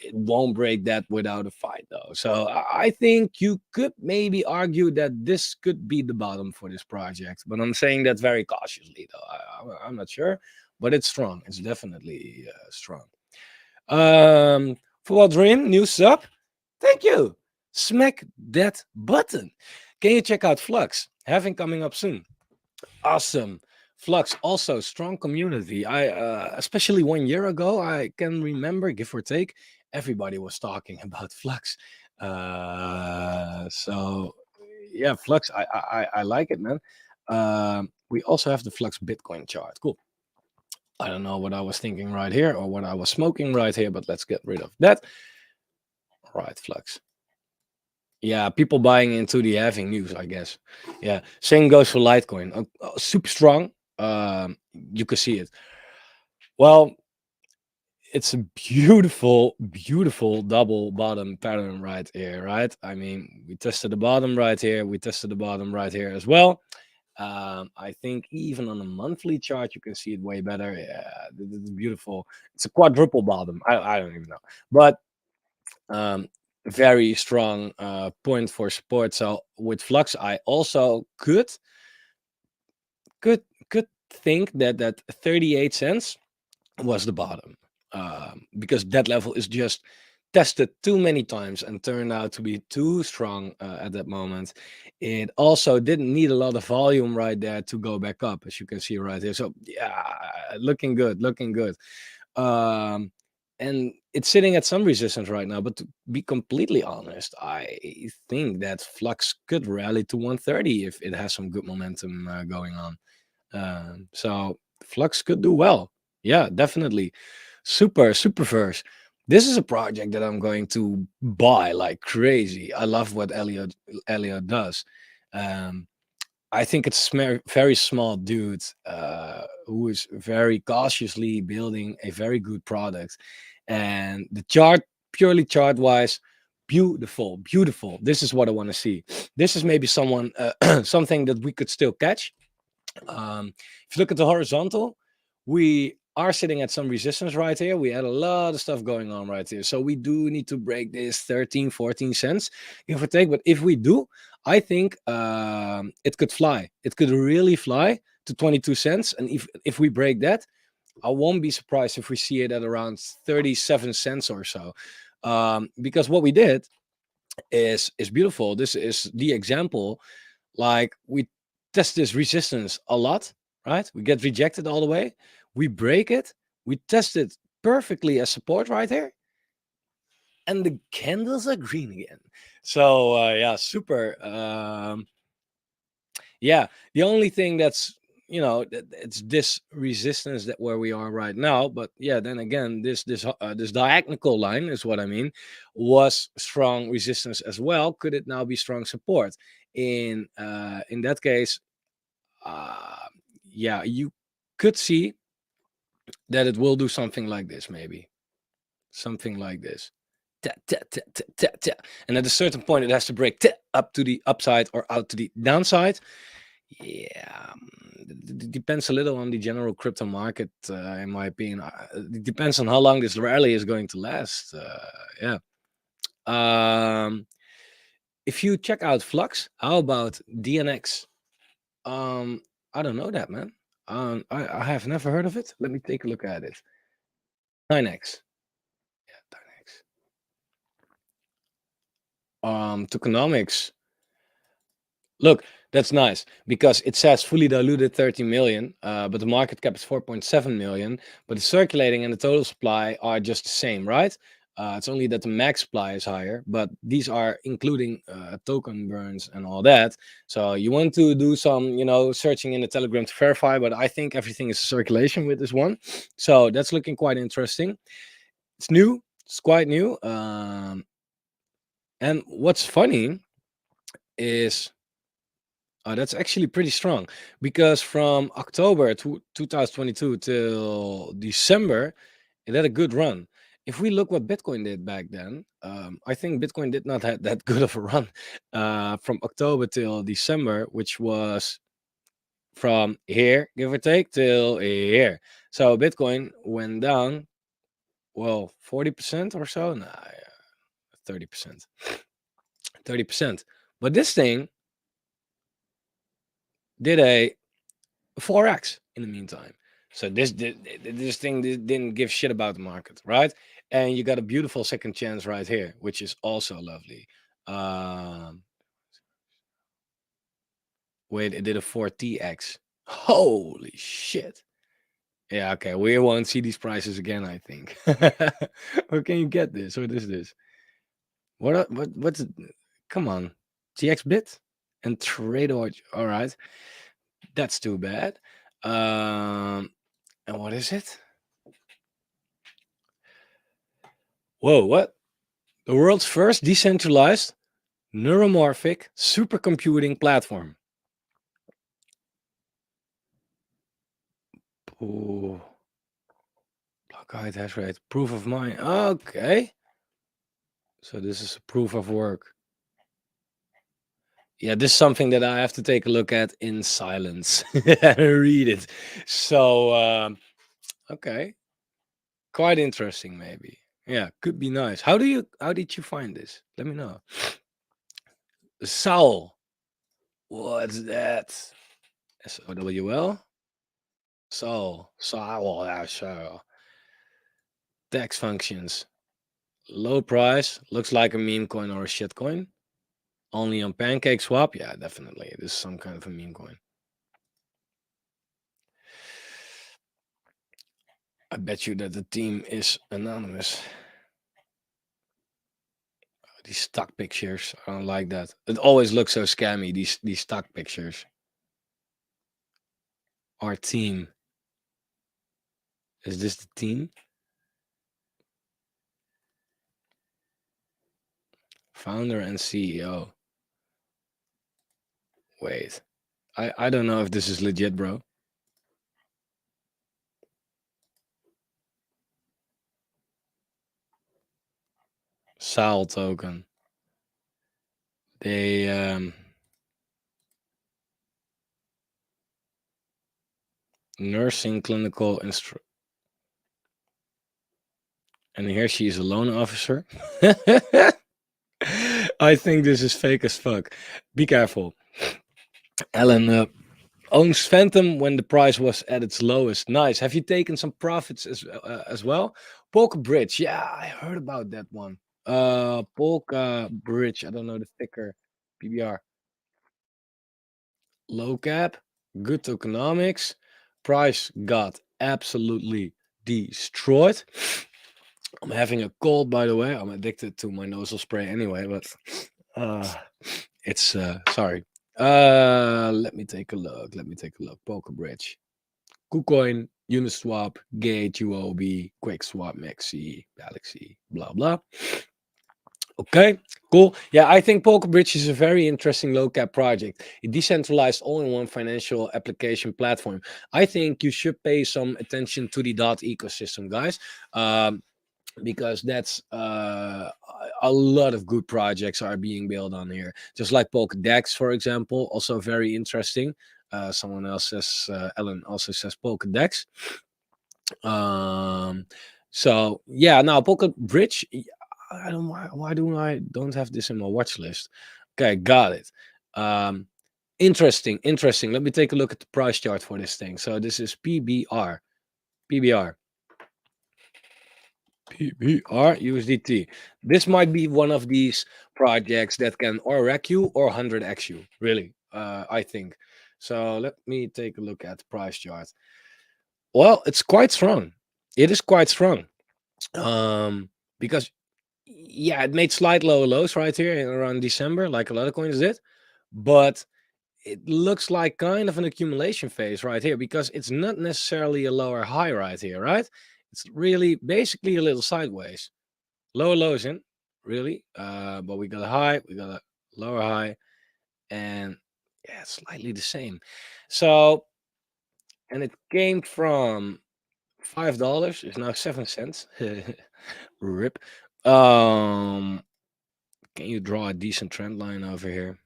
It won't break that without a fight, though. So I think you could maybe argue that this could be the bottom for this project, but I'm saying that very cautiously, though. I'm not sure, but it's strong. It's definitely strong. For what Dream, new sub. Thank you. Smack that button. Can you check out Flux? Having coming up soon. Awesome. Flux also strong community. I especially 1 year ago, I can remember, give or take, everybody was talking about Flux. So yeah, Flux. I like it, man. We also have the Flux Bitcoin chart. Cool. I don't know what I was thinking right here or what I was smoking right here, but let's get rid of that. Right, Flux. Yeah, people buying into the halving news, I guess. Yeah, same goes for Litecoin. Super strong. You can see it. Well, it's a beautiful, beautiful double bottom pattern right here, right? I mean, we tested the bottom right here. We tested the bottom right here as well. I think even on a monthly chart, you can see it way better. Yeah, this is beautiful. It's a quadruple bottom. I don't even know, but um, very strong point for support. So with Flux, I also could could think that that 38 cents was the bottom, because that level is just tested too many times and turned out to be too strong at that moment. It also didn't need a lot of volume right there to go back up, as you can see right here. So yeah, looking good, looking good. Um, and it's sitting at some resistance right now. But to be completely honest, I think that Flux could rally to 130 if it has some good momentum going on. So Flux could do well. Yeah, definitely. Superverse. This is a project that I'm going to buy like crazy. I love what Elliot does. Um, I think it's very small dude who is very cautiously building a very good product. And the chart, purely chart wise, beautiful, beautiful. This is what I want to see. This is maybe something that we could still catch. If you look at the horizontal, we are sitting at some resistance right here. We had a lot of stuff going on right here. So we do need to break this 13, 14 cents, give or take. But if we do, I think it could fly. It could really fly to 22 cents. And if we break that, I won't be surprised if we see it at around 37 cents or so. Because what we did is beautiful. This is the example. Like we test this resistance a lot, right? We get rejected all the way. We break it. We test it perfectly as support right here. And the candles are green again. So yeah, super. Yeah, the only thing that's it's this resistance that where we are right now. But yeah, then again, this diagonal line is what I mean, was strong resistance as well. Could it now be strong support? In that case, uh, yeah, you could see that it will do something like this, maybe something like this. Ta, ta, ta, ta, ta, ta. And at a certain point, it has to break up to the upside or out to the downside. Yeah, it depends a little on the general crypto market, in my opinion. It depends on how long this rally is going to last. Yeah. Um, if you check out Flux, how about DNX? Um, I don't know that, man. I have never heard of it. Let me take a look at it. 9x. Yeah, 9x. Tokenomics. Look, That's nice because it says fully diluted 30 million, but the market cap is 4.7 million. But the circulating and the total supply are just the same, right? It's only that the max supply is higher, but these are including token burns and all that. So you want to do some, searching in the Telegram to verify, but I think everything is circulation with this one. So that's looking quite interesting. It's new. It's quite new. And what's funny is that's actually pretty strong because from October to 2022 till December, it had a good run. If we look what Bitcoin did back then, I think Bitcoin did not have that good of a run from October till December, which was from here, give or take, till here. So Bitcoin went down, well, 40% or so. Nah, 30%. 30%. But this thing did a 4x in the meantime. So this thing didn't give shit about the market, right? And you got a beautiful second chance right here, which is also lovely. Um, Wait, it did a 4tx. Holy shit. Yeah, okay. We won't see these prices again, I think. Where can you get this? What is this? What's come on. GX bit and trade or all right. That's too bad. And what is it? Whoa, what? The world's first decentralized neuromorphic supercomputing platform. Oh, block height hash rate, proof of mine. Okay. So this is a proof of work. Yeah, this is something that I have to take a look at in silence and read it. So, okay, quite interesting, maybe. Yeah, could be nice. How did you find this? Let me know. Soul. What's that? SOWL? Soul. Yeah, so. Tax functions. Low price. Looks like a meme coin or a shit coin. Only on Pancake Swap. Yeah, definitely. This is some kind of a meme coin. I bet you that the team is anonymous. These stock pictures. I don't like that. It always looks so scammy, these stock pictures. Our team. Is this the team? Founder and CEO. Wait. I don't know if this is legit, bro. Sal token. They nursing clinical and here she is a loan officer. I think this is fake as fuck. Be careful. Ellen owns Phantom when the price was at its lowest. Nice. Have you taken some profits as well? Polka Bridge. Yeah, I heard about that one. Polka Bridge. I don't know the ticker. PBR. Low cap. Good tokenomics. Price got absolutely destroyed. I'm having a cold, by the way. I'm addicted to my nasal spray anyway, but it's sorry. Let me take a look. Polka Bridge. KuCoin, Uniswap, Gate, UOB, QuickSwap, Maxi, Galaxy, blah blah. Okay, cool. Yeah, I think Polka Bridge is a very interesting low cap project. It decentralized all-in-one financial application platform. I think you should pay some attention to the dot ecosystem, guys. Because that's a lot of good projects are being built on here. Just like Polkadex, for example, also very interesting. Someone else says, Ellen also says Polkadex. So yeah, now Polka Bridge. I don't why do I don't have this in my watch list? Okay, got it. Interesting. Let me take a look at the price chart for this thing. So this is PBR. PBR USDT. This might be one of these projects that can or wreck you or 100x you. Really. I think. So let me take a look at the price chart. Well, it's quite strong. It is quite strong. Because yeah, it made slight lower lows right here around December, like a lot of coins did. But it looks like kind of an accumulation phase right here because it's not necessarily a lower high right here, right? It's really basically a little sideways. Lower lows in, really. But we got a high, we got a lower high, and yeah, it's slightly the same. So, and it came from $5, it's now 7 cents. Rip. Um, can you draw a decent trend line over here?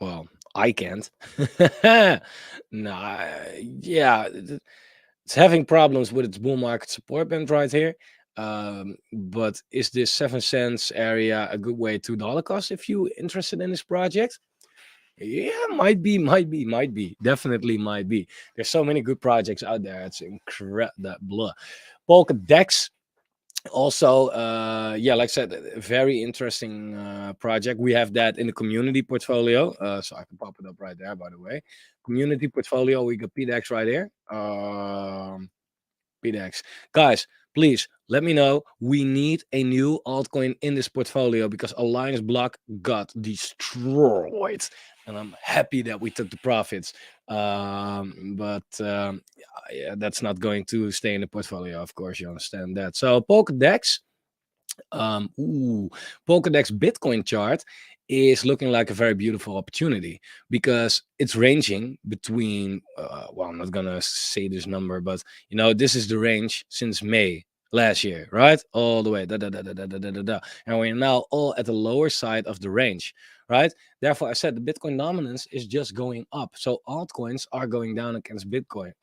Well, I can't. Nah, yeah, it's having problems with its bull market support band right here. But is this 7 cents area a good way to dollar cost if you interested in this project? Yeah, might be, definitely might be. There's so many good projects out there. It's incredible. Polka Dex also, yeah, like I said, a very interesting project. We have that in the community portfolio, so I can pop it up right there, by the way. Community portfolio, we got PDEX right here. PDEX, guys, please let me know. We need a new altcoin in this portfolio because Alliance Block got destroyed, and I'm happy that we took the profits. But yeah, that's not going to stay in the portfolio, of course. You understand that. So Pokedex, ooh, Pokedex Bitcoin chart is looking like a very beautiful opportunity because it's ranging between, well, I'm not gonna say this number, but this is the range since May last year, right? All the way, da, da, da, da, da, da, da, da, da. And we're now all at the lower side of the range, right? Therefore, I said the Bitcoin dominance is just going up. So altcoins are going down against Bitcoin,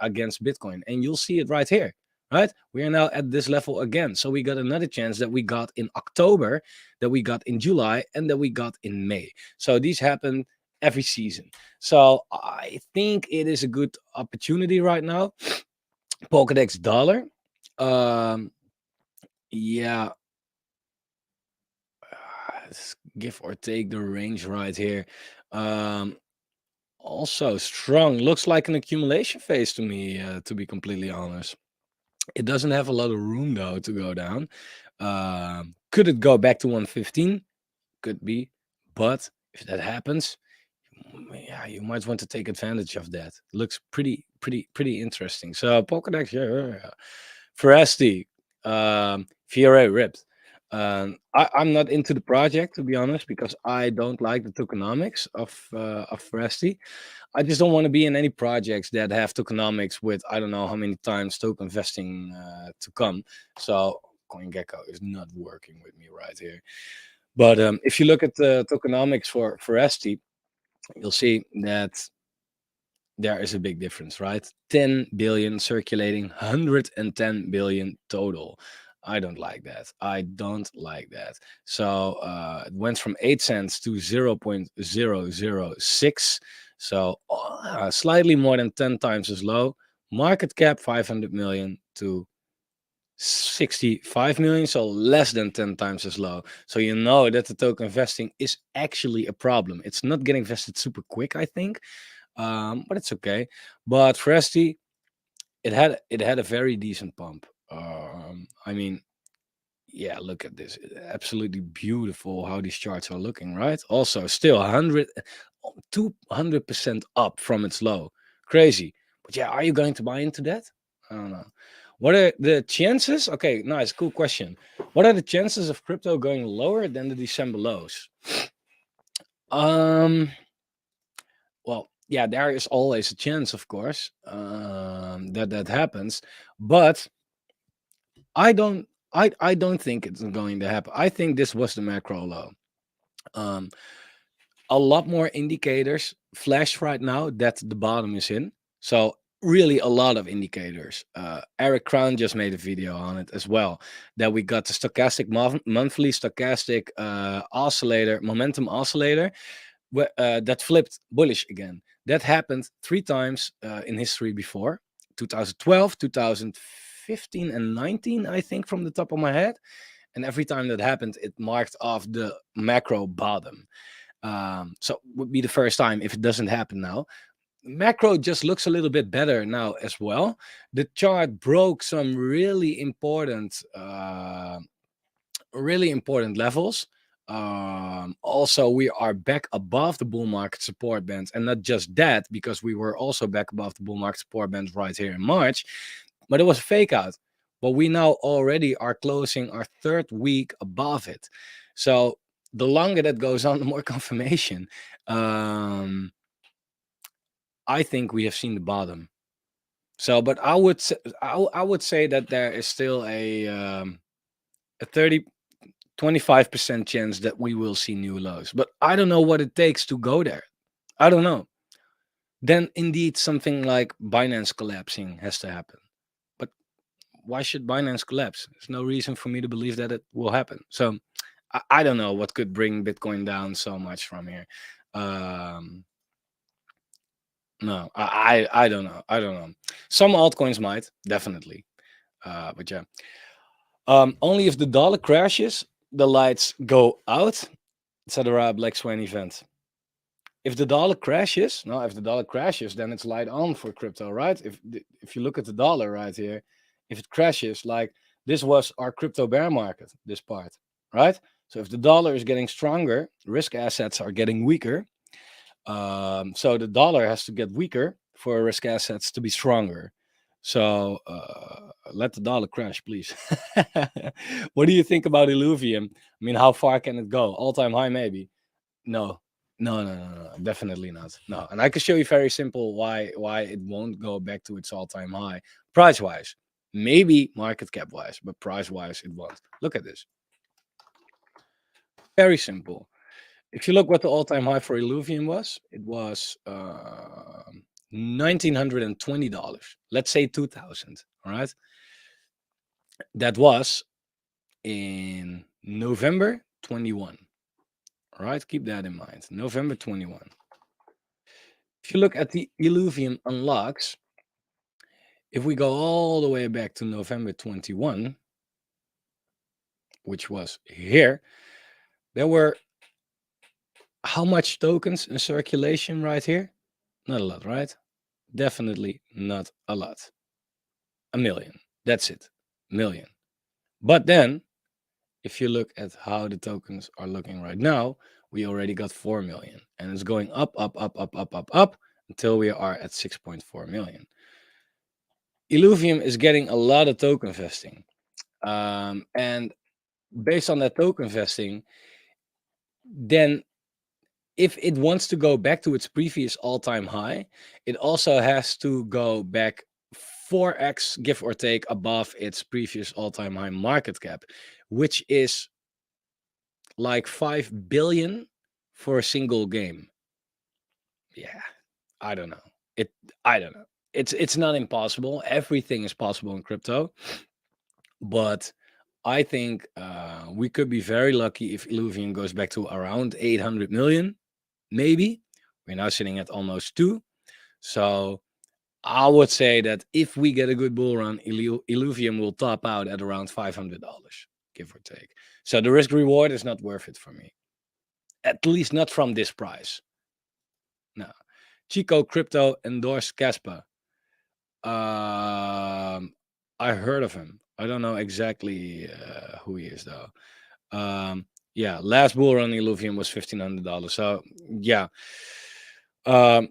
and you'll see it right here, right? We are now at this level again. So we got another chance that we got in October, that we got in July, and that we got in May. So these happen every season. So I think it is a good opportunity right now. Pokedex dollar. Um, yeah, give or take the range right here. Um, also strong. Looks like an accumulation phase to me, to be completely honest. It doesn't have a lot of room though to go down. Could it go back to 115? Could be, but if that happens, yeah, you might want to take advantage of that. Looks pretty interesting. So Pokedex, yeah. Ferasti, Fiore ripped. I'm not into the project to be honest because I don't like the tokenomics of Ferasti. I just don't want to be in any projects that have tokenomics with I don't know how many times token vesting to come. So CoinGecko is not working with me right here. But if you look at the tokenomics for ST, you'll see that there is a big difference, right? 10 billion circulating, 110 billion total. I don't like that. I don't like that. So it went from 8 cents to 0.006. So slightly more than 10 times as low. Market cap 500 million to 65 million, so less than 10 times as low. So you know that the token vesting is actually a problem. It's not getting vested super quick, I think, but it's okay. But for ST, it had a very decent pump. I mean, yeah, look at this. Absolutely beautiful how these charts are looking, right? Also, still 200% up from its low. Crazy. But yeah, are you going to buy into that? I don't know. What are the chances? Okay, nice, cool question. What are the chances of crypto going lower than the December lows? Um, well, yeah, there is always a chance, of course, that happens, but I don't, I don't think it's going to happen. I think this was the macro low. Um, a lot more indicators flash right now that the bottom is in. So really a lot of indicators. Eric Crown just made a video on it as well. That we got the stochastic monthly stochastic oscillator, momentum oscillator, that flipped bullish again. That happened 3 times in history before. 2012, 2015, and 19, I think, from the top of my head. And every time that happened, it marked off the macro bottom. So would be the first time if it doesn't happen now. Macro just looks a little bit better now as well. The chart broke some really important levels. Also, we are back above the bull market support bands, and not just that, because we were also back above the bull market support bands right here in March, but it was a fake out. But we now already are closing our third week above it. So the longer that goes on, the more confirmation. Um, I think we have seen the bottom. So, but I would say that there is still a 25% chance that we will see new lows. But I don't know what it takes to go there. I don't know. Then indeed something like Binance collapsing has to happen. But why should Binance collapse? There's no reason for me to believe that it will happen. So I don't know what could bring Bitcoin down so much from here. Um, no, I don't know. I don't know. Some altcoins might definitely, but yeah. Only if the dollar crashes, the lights go out, etc. Black Swan event. If the dollar crashes, no, if the dollar crashes, then it's light on for crypto, right? If you look at the dollar right here, if it crashes, like this was our crypto bear market, this part, right? So if the dollar is getting stronger, risk assets are getting weaker. So the dollar has to get weaker for risk assets to be stronger. So let the dollar crash, please. What do you think about Illuvium? I mean, how far can it go? All time high, maybe? No, no, definitely not. No, and I can show you very simple why it won't go back to its all-time high price wise. Maybe market cap wise, but price wise it won't. Look at this. Very simple. If you look what the all-time high for Illuvium was, it was $1,920. Let's say 2,000. All right, that was in November 21. All right, keep that in mind. November 21. If you look at the Illuvium unlocks, if we go all the way back to November 21, which was here, there were how much tokens in circulation right here? Not a lot, right? Definitely not a lot. A million. That's it. Million. But then, if you look at how the tokens are looking right now, we already got 4 million. And it's going up, up until we are at 6.4 million. Illuvium is getting a lot of token vesting. And based on that token vesting, then if it wants to go back to its previous all-time high, it also has to go back 4x, give or take, above its previous all-time high market cap, which is like 5 billion for a single game. Yeah, I don't know. I don't know. It's not impossible. Everything is possible in crypto, but I think we could be very lucky if Illuvium goes back to around 800 million, maybe. We're now sitting at almost 2. So I would say that if we get a good bull run, Illuvium will top out at around $500, give or take. So the risk reward is not worth it for me. At least not from this price. No. Chico Crypto endorsed Caspa. I heard of him. I don't know exactly who he is though. Yeah, last bull run Illuvium was $1,500. So yeah, um,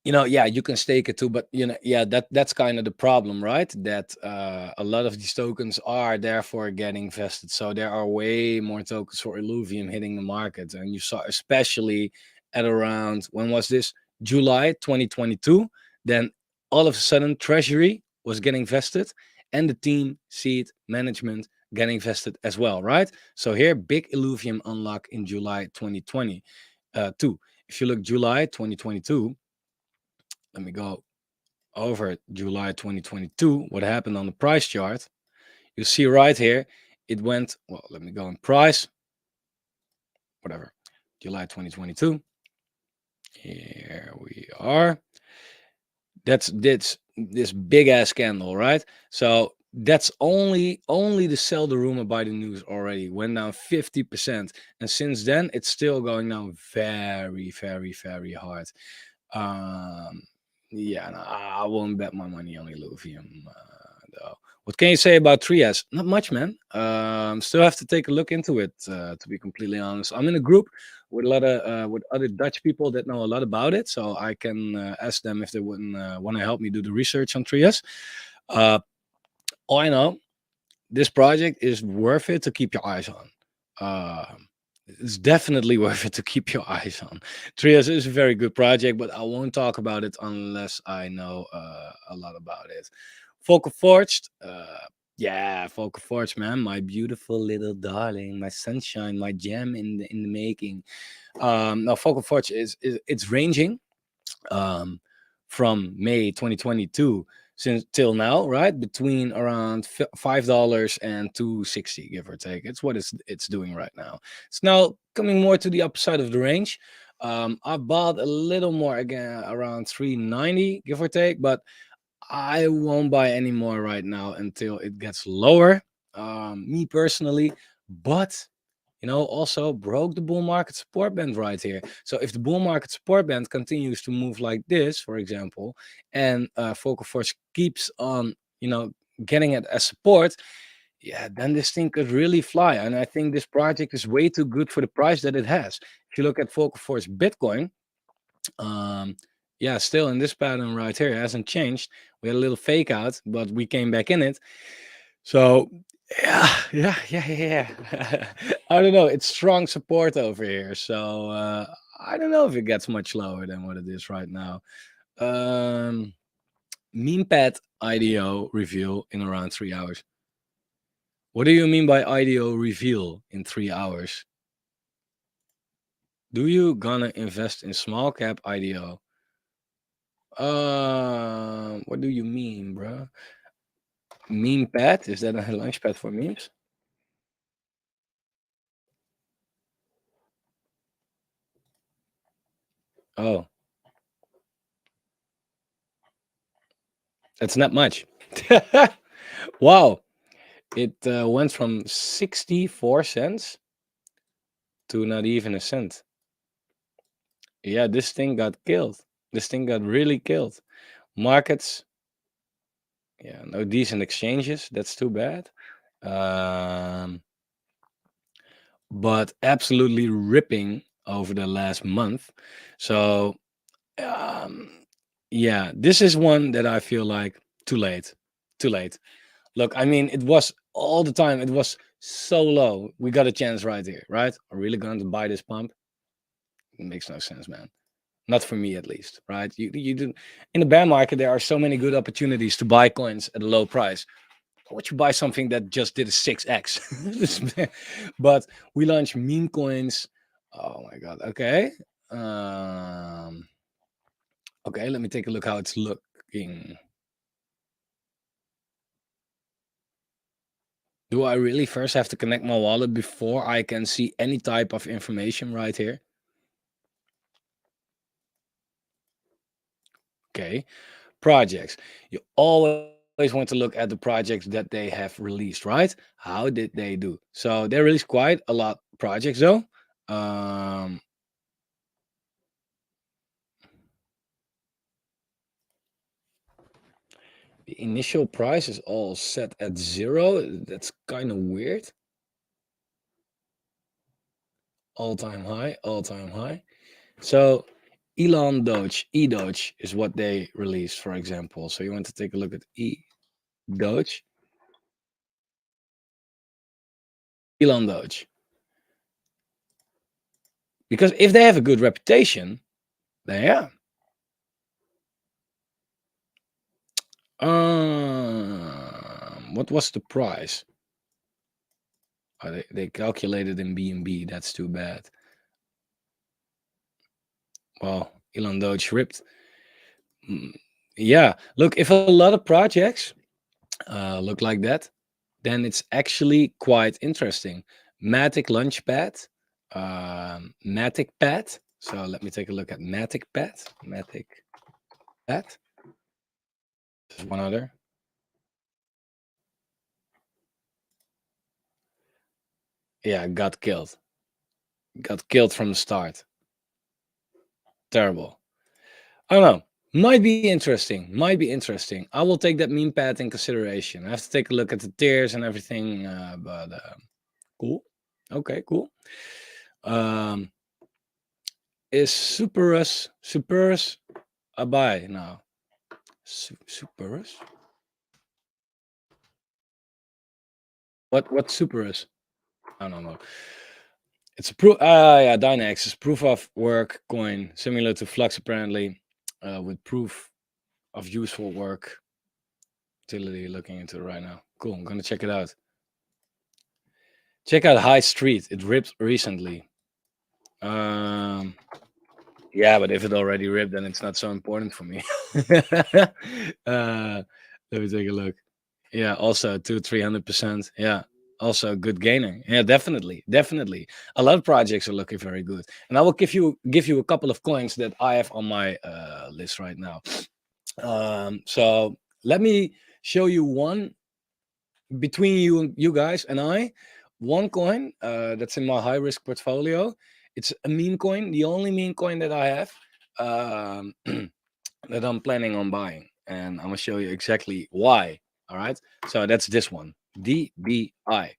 yeah, you can stake it too, but yeah, that's kind of the problem, right? That a lot of these tokens are therefore getting vested. So there are way more tokens for Illuvium hitting the market, and you saw especially at around when was this July 2022, then all of a sudden Treasury was getting vested, and the team seed management getting vested as well, right? So here, big Illuvium unlock in July 2020. If you look July 2022. Let me go over July 2022. What happened on the price chart? You see right here, it went, well, let me go in price, whatever, July 2022. Here we are. That's this big ass candle, right? So That's only the sell the rumor buy the news already went down 50%, and since then it's still going down very, very, very hard. Um, yeah, no, I won't bet my money on Illuvium, though. What can you say about Trias? Not much, man. Still have to take a look into it. To be completely honest, I'm in a group with a lot of with other Dutch people that know a lot about it, so I can ask them if they wouldn't want to help me do the research on Trias. Uh, all I know, this project is worth it to keep your eyes on. It's definitely worth it to keep your eyes on. Trias is a very good project, but I won't talk about it unless I know a lot about it. Focal Forged, yeah, Focal Forged, man, my beautiful little darling, my sunshine, my gem in the making. Now Focal Forge is it's ranging um, from May 2022 since till now, right? Between around $5 and 260, give or take. It's what it's doing right now. It's now coming more to the upside of the range. I bought a little more again around 390, give or take, but I won't buy any more right now until it gets lower. Me personally, but also broke the bull market support band right here. So if the bull market support band continues to move like this, for example, and Focal Force keeps on, getting it as support, yeah, then this thing could really fly. And I think this project is way too good for the price that it has. If you look at Focal Force Bitcoin, um, yeah, still in this pattern right here, it hasn't changed. We had a little fake out, but we came back in it. So yeah, yeah. I don't know. It's strong support over here. So I don't know if it gets much lower than what it is right now. Um, Meme pad IDO reveal in around 3 hours. What do you mean by IDO reveal in 3 hours? Do you gonna invest in small cap IDO? What do you mean, bro? Meme pad? Is that a launch pad for memes? Oh, that's not much. Wow. It went from 64 cents to not even a cent. Yeah, this thing got killed. This thing got really killed. Markets, yeah, no decent exchanges. That's too bad. Um, but absolutely ripping over the last month. So, um, yeah, this is one that I feel like too late. Too late. Look, I mean, it was all the time. It was so low. We got a chance right here, right? Are we really going to buy this pump? It makes no sense, man. Not for me, at least, right? You do in the bear market. There are so many good opportunities to buy coins at a low price. Why would you buy something that just did a 6x? But we launched meme coins. Oh my god. Okay. Um. Okay. Let me take a look how it's looking. Do I really first have to connect my wallet before I can see any type of information right here? Okay. Projects. You always want to look at the projects that they have released, right? How did they do? So they released quite a lot of projects though. Um, the initial price is all set at 0. That's kind of weird. All time high, all time high. So Elon Doge, eDoge is what they released, for example. So you want to take a look at eDoge, Elon Doge. Because if they have a good reputation, then yeah. What was the price? Oh, they calculated in BNB. That's too bad. Well, Elon Doge ripped. Mm, yeah, look, if a lot of projects look like that, then it's actually quite interesting. Matic Launchpad, Matic Pad. So let me take a look at Matic Pad. Matic Pad. There's one other. Yeah, got killed. Got killed from the start. Terrible. I don't know. Might be interesting. Might be interesting. I will take that meme pad in consideration. I have to take a look at the tiers and everything. But cool. Okay, cool. Um, is Superus a buy now? Superus? What Superus? I don't know. It's a proof. Yeah, Dynex is proof of work coin, similar to Flux apparently, with proof of useful work. Utility looking into it right now. Cool. I'm gonna check it out. Check out High Street. It ripped recently. Yeah, but if it already ripped, then it's not so important for me. Let me take a look. Yeah, also 300%. Yeah, also a good gainer. Yeah, definitely, definitely. A lot of projects are looking very good, and I will give you a couple of coins that I have on my list right now. So let me show you one between you guys and I. One coin that's in my high risk portfolio. It's a meme coin, the only meme coin that I have. Um, that I'm planning on buying, and I'm gonna show you exactly why. All right, so that's this one, DBI.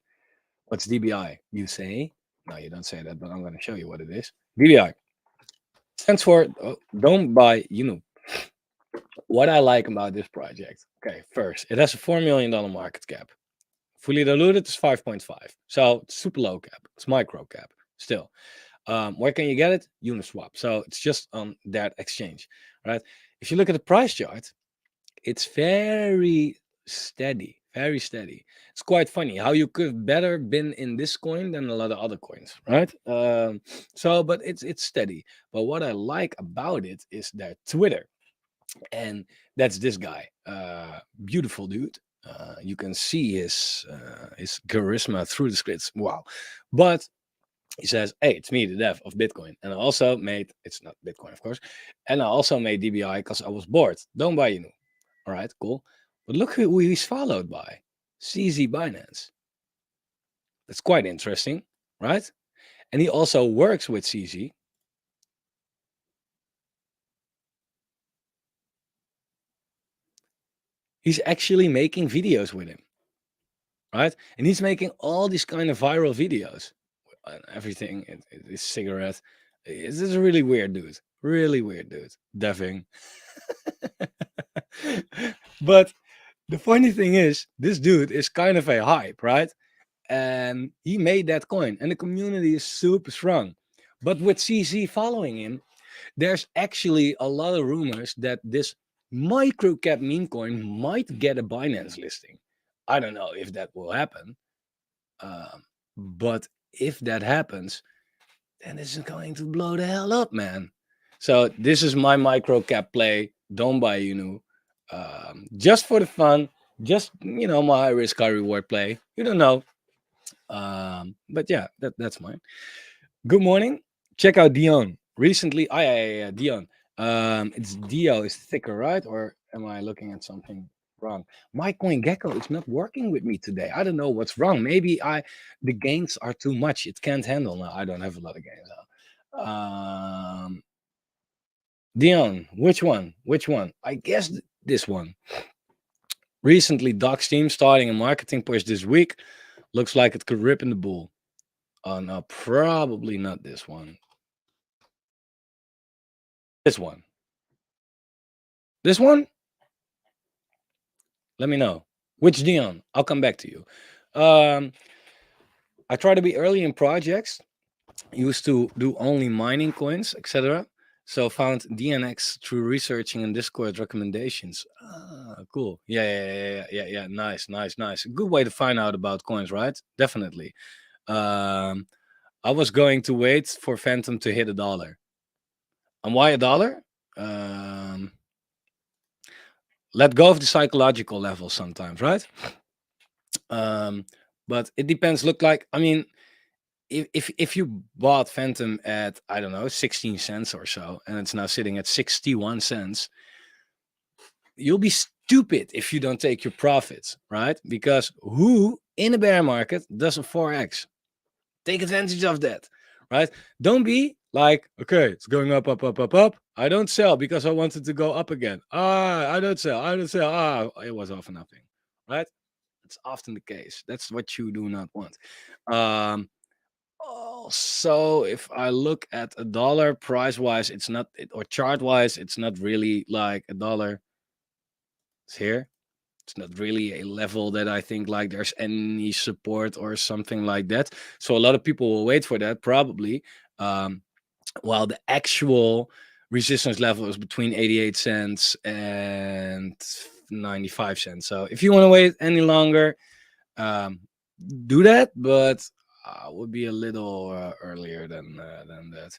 What's DBI? You say? No, you don't say that, but I'm gonna show you what it is. DBI stands for don't buy. You know what I like about this project. Okay, first, it has a $4 million market cap. Fully diluted is 5.5, so it's super low cap. It's micro cap still. Where can you get it? Uniswap. So it's just on that exchange, right? If you look at the price chart, it's very steady, very steady. It's quite funny how you could have better been in this coin than a lot of other coins, right? But it's steady. But what I like about it is their Twitter, and that's this guy, beautiful dude. You can see his charisma through the scripts. Wow, but he says, "Hey, it's me, the dev of Bitcoin, and I also made it's not Bitcoin, of course, and I also made DBI because I was bored. Don't buy, you know." All right, cool. But look who he's followed by, CZ Binance. That's quite interesting, right? And he also works with CZ. He's actually making videos with him, right? And he's making all these kind of viral videos and everything. His cigarette. This is a really weird dude. Really weird dude. Deving. But the funny thing is, this dude is kind of a hype, right? And he made that coin, and the community is super strong. But with CZ following him, there's actually a lot of rumors that this microcap meme coin might get a Binance listing. I don't know if that will happen, but if that happens, then this is going to blow the hell up, man. So this is my microcap play. Don't buy, you know, just for the fun, just my high risk, high reward play. You don't know, but yeah, that's mine. Good morning. Check out Dion. Recently, yeah, Dion. It's Dio is thicker, right? Or am I looking at something wrong? My coin gecko is not working with me today. I don't know what's wrong. Maybe the gains are too much. It can't handle now. I don't have a lot of gains now. Dion, which one? Which one? I guess this one. Recently, Doc's team starting a marketing push this week. Looks like it could rip in the bull. Oh no, probably not this one. This one. This one? Let me know. Which Dion? I'll come back to you. I try to be early in projects. Used to do only mining coins, etc. So found DNX through researching and Discord recommendations. Cool. Yeah. Nice, nice, nice. Good way to find out about coins, right? Definitely. I was going to wait for Phantom to hit $1. And why $1? Let go of the psychological level sometimes, right? But it depends. Look, like, I mean, if you bought Phantom at, I don't know, 16 cents or so, and it's now sitting at 61 cents, you'll be stupid if you don't take your profits, right? Because who in a bear market does a 4x? Take advantage of that, right? Don't be like, okay, it's going up, up, up, up, up. I don't sell because I wanted to go up again. I don't sell. I don't sell. It was all for nothing, right? It's often the case. That's what you do not want. Um, Also, if I look at a dollar price wise, it's not, or chart wise, it's not really like a dollar. It's here. It's not really a level that I think like there's any support or something like that. So a lot of people will wait for that probably. Um, while the actual resistance level is between 88 cents and 95 cents. So if you want to wait any longer, um, do that, but would be a little earlier than that.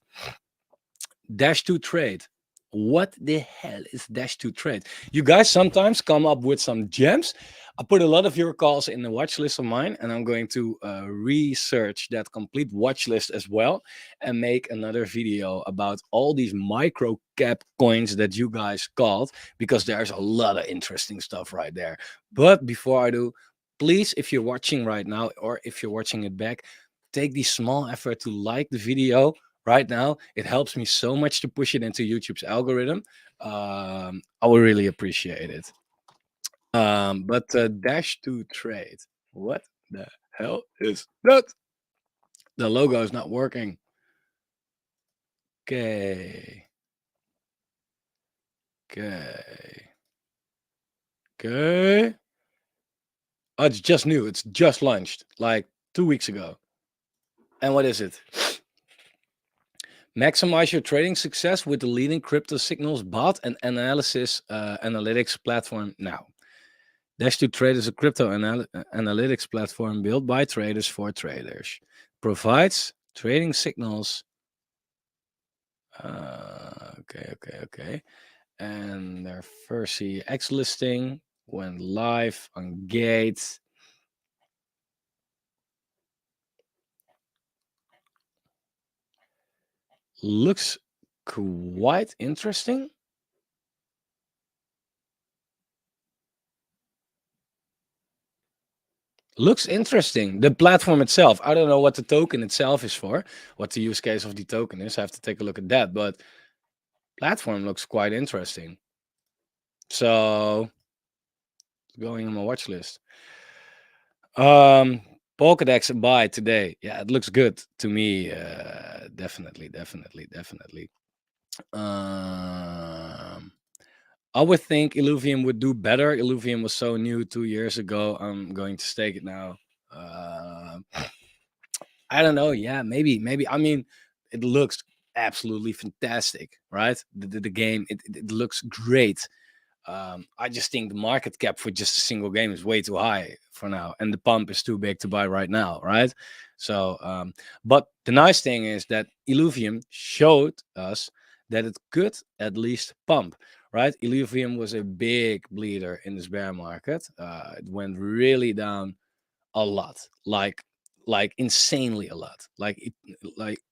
Dash to trade. What the hell is dash to trade? You guys sometimes come up with some gems. I put a lot of your calls in the watch list of mine, and I'm going to research that complete watch list as well and make another video about all these micro cap coins that you guys called, because there's a lot of interesting stuff right there. But before I do, please, if you're watching right now or if you're watching it back, take the small effort to like the video right now. It helps me so much to push it into YouTube's algorithm. I would really appreciate it. But dash to trade. What the hell is that? The logo is not working. Okay. Okay. Okay. Oh, it's just new. It's just launched like 2 weeks ago. And what is it? Maximize your trading success with the leading crypto signals bot and analysis analytics platform now. Dash to Trade is a crypto analytics platform built by traders for traders. Provides trading signals. Okay. And their first CX listing went live on Gate. Looks quite interesting. Looks interesting. The platform itself, I don't know what the token itself is for, what the use case of the token is. I have to take a look at that, but platform looks quite interesting. So going on my watch list. Polkadex buy today. Yeah, it looks good to me. Definitely. Um, I would think Illuvium would do better. Illuvium was so new 2 years ago. I'm going to stake it now. I don't know. Yeah, maybe. I mean, it looks absolutely fantastic, right? The game, it looks great. I just think the market cap for just a single game is way too high for now, and the pump is too big to buy right now, right? So, but the nice thing is that Illuvium showed us that it could at least pump, right? Illuvium was a big bleeder in this bear market. It went really down a lot, like insanely a lot. Like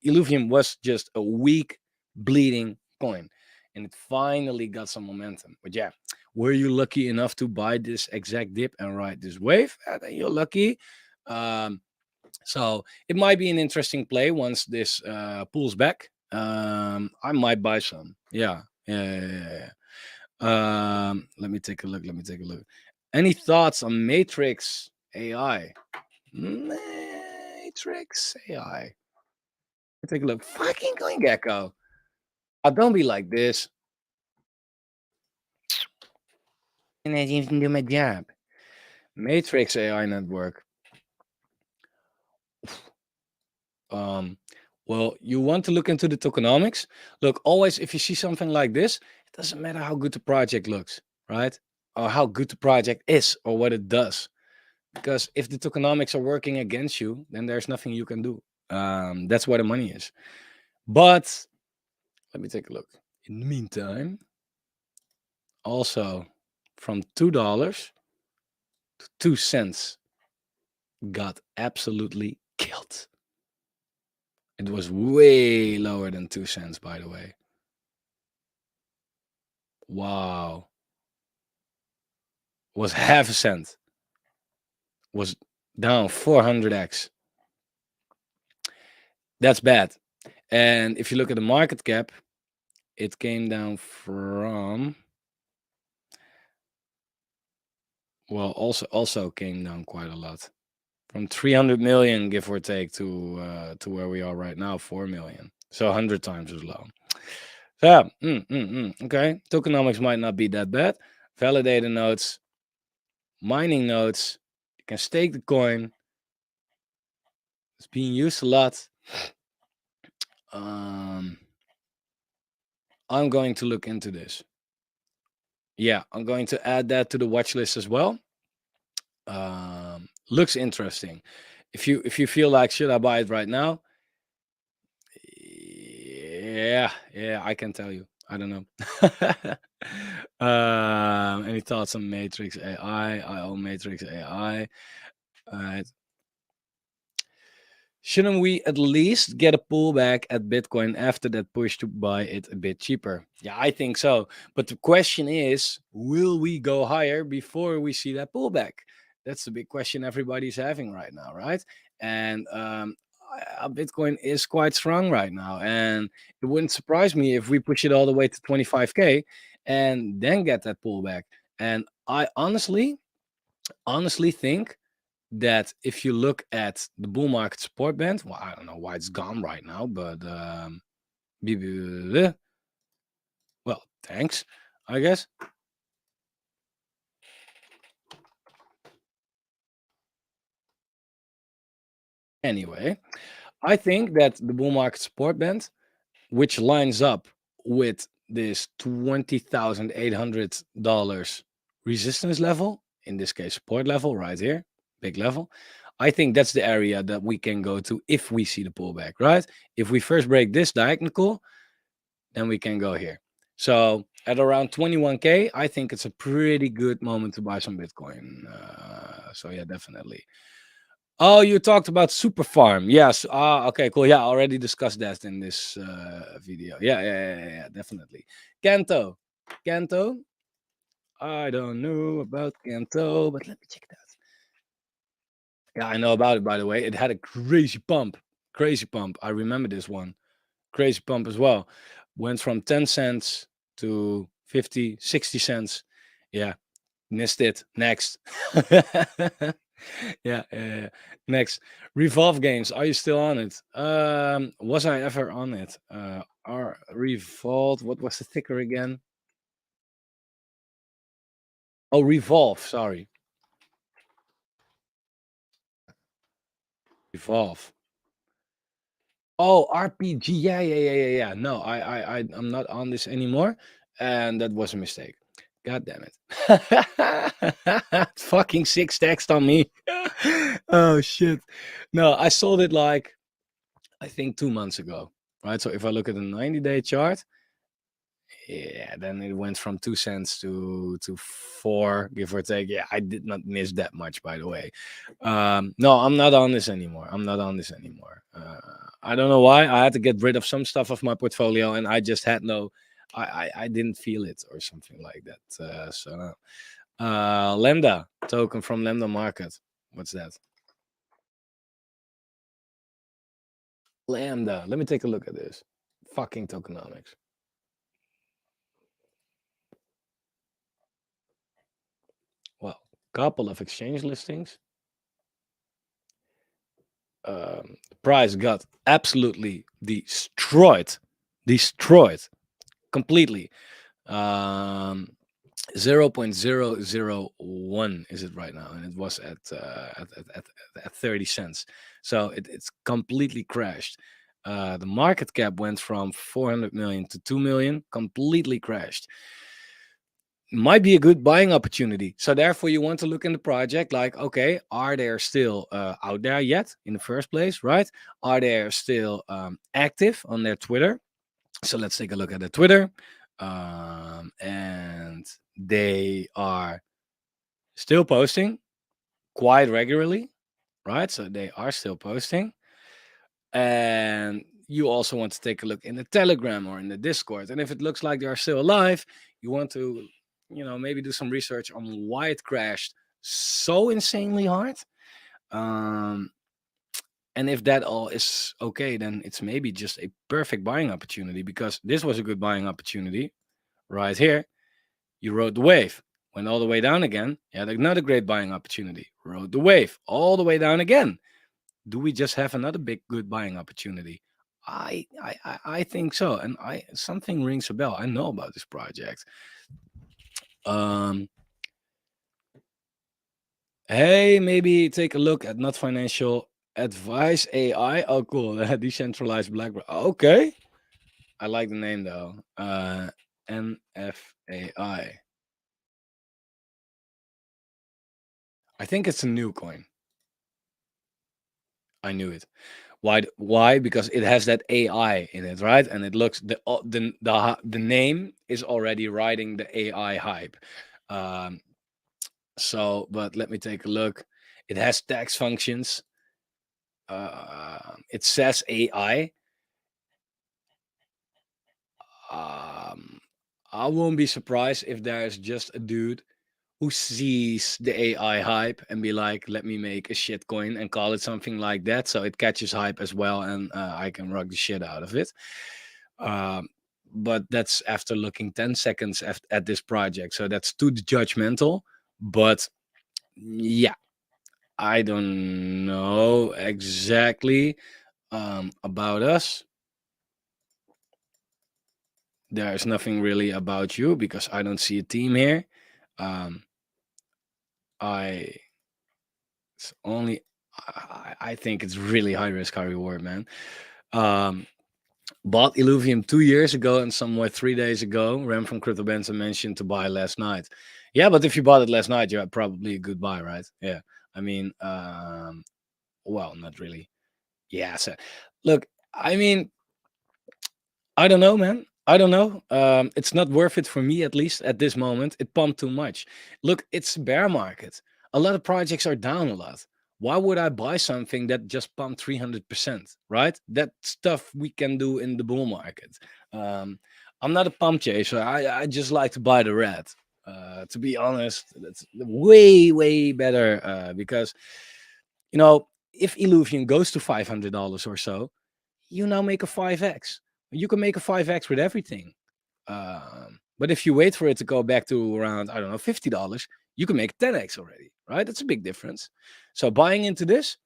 Illuvium was just a weak bleeding coin, and it finally got some momentum. But yeah, were you lucky enough to buy this exact dip and ride this wave? Then you're lucky. Um, so it might be an interesting play once this pulls back. I might buy some. Yeah. Let me take a look. Any thoughts on Matrix AI? Matrix AI. Take a look. Fucking CoinGecko. Oh, don't be like this. And I didn't even do my job. Matrix AI network. Um, well, you want to look into the tokenomics. Look, always if you see something like this, it doesn't matter how good the project looks, right? Or how good the project is or what it does. Because if the tokenomics are working against you, then there's nothing you can do. That's where the money is. But let me take a look. In the meantime, also from $2 to 2 cents got absolutely killed. It was way lower than 2 cents, by the way. Wow. Was half a cent. Was down 400x. That's bad. And if you look at the market cap, it came down from, well, also came down quite a lot, from 300 million, give or take, to where we are right now, 4 million. So 100 times as low. So yeah, okay. Tokenomics might not be that bad. Validator nodes, mining nodes. You can stake the coin. It's being used a lot. I'm going to look into this. Yeah, I'm going to add that to the watch list as well. Looks interesting. If you feel like, should I buy it right now? Yeah, I can tell you. I don't know. Any thoughts on Matrix AI? I own Matrix AI. Alright. Shouldn't we at least get a pullback at Bitcoin after that push to buy it a bit cheaper? Yeah, I think so. But the question is, will we go higher before we see that pullback? That's the big question everybody's having right now, right? And Bitcoin is quite strong right now. And it wouldn't surprise me if we push it all the way to 25K and then get that pullback. And I honestly think that if you look at the bull market support band, well, I don't know why it's gone right now, but well, thanks, I guess. Anyway, I think that the bull market support band, which lines up with this $20,800 resistance level, in this case, support level right here, big level. I think that's the area that we can go to if we see the pullback, right? If we first break this diagonal, then we can go here. So at around 21K, I think it's a pretty good moment to buy some Bitcoin. So yeah, definitely. Oh, you talked about Super Farm. Yes. Okay, cool. Yeah, I already discussed that in this video. Yeah, definitely. Kanto. Kanto. I don't know about Kanto, but let me check that. Yeah, I know about it, by the way. It had a crazy pump. Crazy pump. I remember this one. Crazy pump as well. Went from 10 cents to 50, 60 cents. Yeah, missed it. Next. Yeah. Next. Revolve games. Are you still on it? Was I ever on it? Revolve. What was the ticker again? Oh, Revolve. Sorry. Revolve. Oh, RPG. Yeah. No, I'm not on this anymore, and that was a mistake. God damn it! Fucking six text on me. Oh shit! No, I sold it like, I think 2 months ago, right? So if I look at the 90-day chart, yeah, then it went from 2 cents to four, give or take. Yeah, I did not miss that much, by the way. No, I'm not on this anymore. I'm not on this anymore. I don't know why. I had to get rid of some stuff of my portfolio, and I just had no. I didn't feel it or something like that. So no. Lambda token from Lambda Market. What's that? Lambda. Let me take a look at this. Fucking tokenomics. Well, couple of exchange listings. The price got absolutely destroyed completely. 0.001 is it right now, and it was at 30 cents. So it's completely crashed. The market cap went from 400 million to 2 million, completely crashed. Might be a good buying opportunity. So therefore, you want to look in the project like, okay, are they still out there yet in the first place, right? Are they still active on their Twitter? So let's take a look at the Twitter. And they are still posting quite regularly, right? So they are still posting. And you also want to take a look in the Telegram or in the Discord. And if it looks like they are still alive, you want to, maybe do some research on why it crashed so insanely hard. Um, And if that all is okay, then it's maybe just a perfect buying opportunity, because this was a good buying opportunity right here. You rode the wave, went all the way down again. You had another great buying opportunity. Rode the wave all the way down again. Do we just have another big good buying opportunity? I think so, and I something rings a bell. I know about this project. Um, hey, maybe take a look at not financial advice AI. Oh, cool. Decentralized BlackRock. Okay, I like the name though. NFAI. I think it's a new coin. I knew it. Why? Why? Because it has that AI in it, right? And it looks the name is already riding the AI hype. Um, but let me take a look. It has text functions. It says AI. Um, I won't be surprised if there's just a dude who sees the AI hype and be like, let me make a shit coin and call it something like that, so it catches hype as well, and I can rock the shit out of it. Um, but that's after looking 10 seconds at this project, so that's too judgmental. But yeah, I don't know exactly about us. There's nothing really about you because I don't see a team here. Um, I it's only I think it's really high risk, high reward, man. Um, bought Illuvium 2 years ago, and somewhere 3 days ago, Ram from Crypto Benson mentioned to buy last night. Yeah, but if you bought it last night, you had probably a good buy, right? Yeah. I mean, well, not really. Yeah. So, look, I mean, I don't know, man. I don't know. It's not worth it for me, at least at this moment. It pumped too much. Look, it's bear market. A lot of projects are down a lot. Why would I buy something that just pumped 300%? Right? That stuff we can do in the bull market. Um, I'm not a pump chaser. I just like to buy the red. To be honest, that's way way better because if Illuvian goes to $500 or so, you now make a 5x. You can make a 5x with everything. But if you wait for it to go back to around, I don't know, $50, you can make 10x already, right? That's a big difference. So buying into this,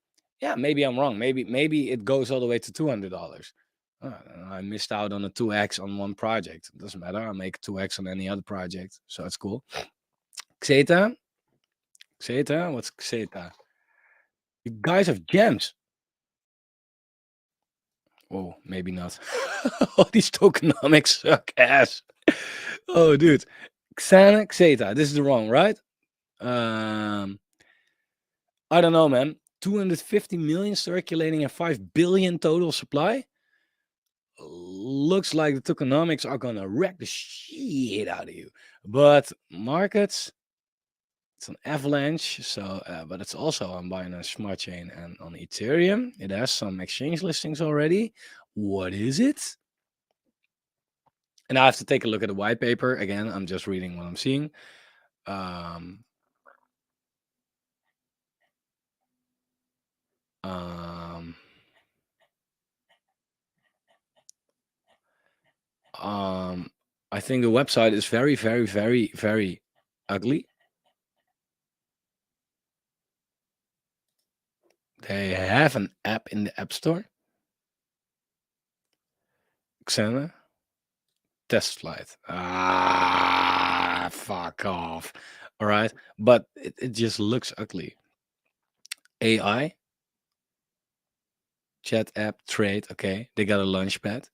yeah, maybe I'm wrong. Maybe it goes all the way to $200. I missed out on a 2x on one project. It doesn't matter. I'll make 2x on any other project. So it's cool. Xeta? Xeta? What's Xeta? You guys have gems. Oh, maybe not. All these tokenomics suck ass. Oh, dude. Xana, Xeta. This is the wrong, right? Um, I don't know, man. 250 million circulating and 5 billion total supply. Looks like the tokenomics are gonna wreck the shit out of you. But markets, it's an avalanche. So, but it's also on Binance Smart Chain and on Ethereum. It has some exchange listings already. What is it? And I have to take a look at the white paper again. I'm just reading what I'm seeing. Um, um, um, I think the website is very, very, very, very ugly. They have an app in the App Store. Xana test flight. Ah, fuck off. All right, but it just looks ugly. AI chat app trade. Okay, they got a launchpad,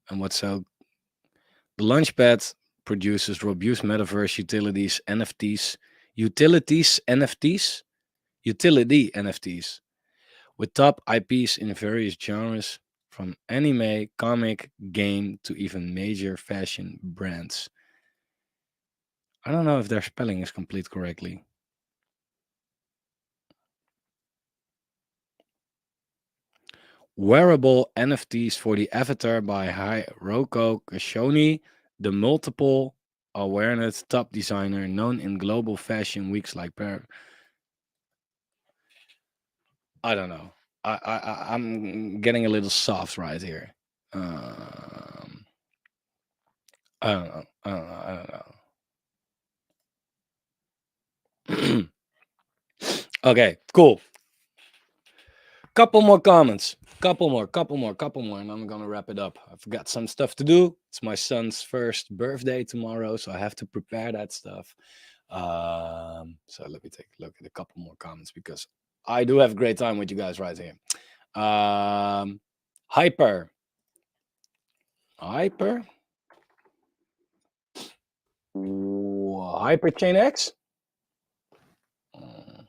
and what's so the Launchpad produces robust metaverse utility NFTs with top IPs in various genres, from anime, comic, game to even major fashion brands. I don't know if their spelling is complete correctly. Wearable NFTs for the avatar by Hiroko Kashoni, the multiple awareness top designer known in global fashion weeks like Paris. I don't know. I'm getting a little soft right here. Um, I don't know. I don't know. I don't know. Okay, cool. Couple more comments. Couple more, and I'm gonna wrap it up. I've got some stuff to do. It's my son's first birthday tomorrow, so I have to prepare that stuff. So let me take a look at a couple more comments because I do have a great time with you guys right here. Hyper. Hyper? Hyperchain X? Uh,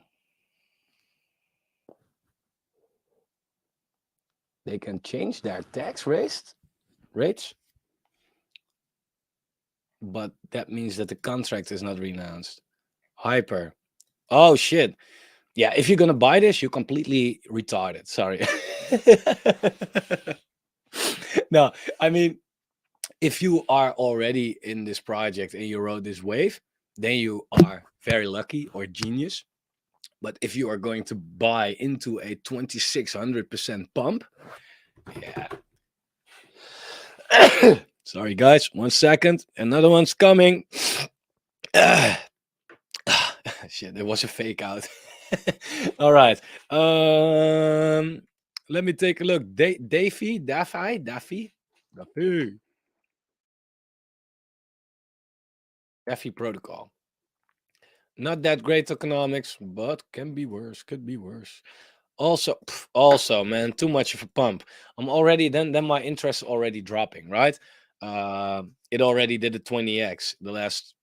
they can change their tax rates, but that means that the contract is not renounced. Hyper. Oh shit. Yeah, if you're gonna buy this, you're completely retarded. Sorry. No, I mean, if you are already in this project and you rode this wave, then you are very lucky or genius. But if you are going to buy into a 2600% pump, yeah. Sorry, guys. 1 second. Another one's coming. Shit, it was a fake out. All right. Let me take a look. Daffy protocol. Not that great economics, but can be worse. Could be worse. Also, man, too much of a pump. I'm already then my interest already dropping, right? It already did a 20x the last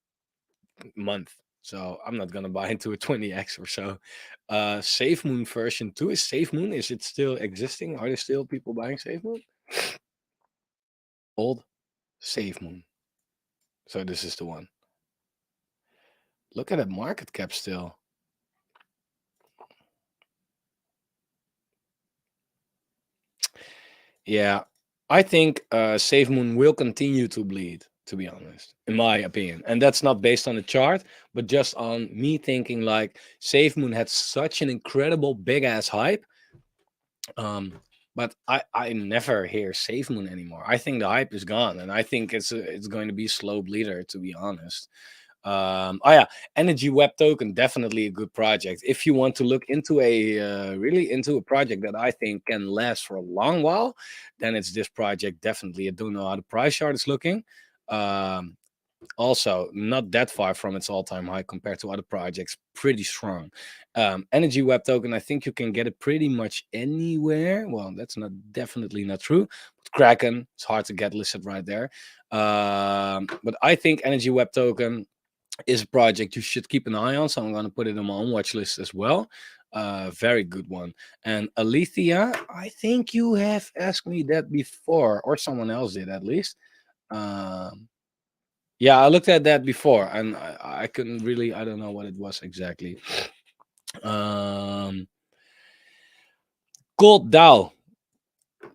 month, so I'm not gonna buy into a 20x or so. SafeMoon version 2 is SafeMoon. Is it still existing? Are there still people buying SafeMoon? Old SafeMoon. So this is the one. Look at that market cap still. Yeah, I think SafeMoon will continue to bleed, to be honest, in my opinion. And that's not based on the chart, but just on me thinking like SafeMoon had such an incredible big ass hype. Um, but I never hear SafeMoon anymore. I think the hype is gone, and I think it's going to be a slow bleeder, to be honest. Oh yeah, Energy Web Token, definitely a good project. If you want to look into a really into a project that I think can last for a long while, then it's this project. Definitely, I don't know how the price chart is looking. Um, Also, not that far from its all-time high compared to other projects. Pretty strong. Energy Web Token, I think you can get it pretty much anywhere. Well, that's not definitely not true. But Kraken, it's hard to get listed right there. But I think Energy Web Token is a project you should keep an eye on. So I'm going to put it on my own watch list as well. Very good one. And Alethea, I think you have asked me that before, or someone else did at least. Um, yeah, I looked at that before, and I couldn't really. I don't know what it was exactly. Um, Cold Dow.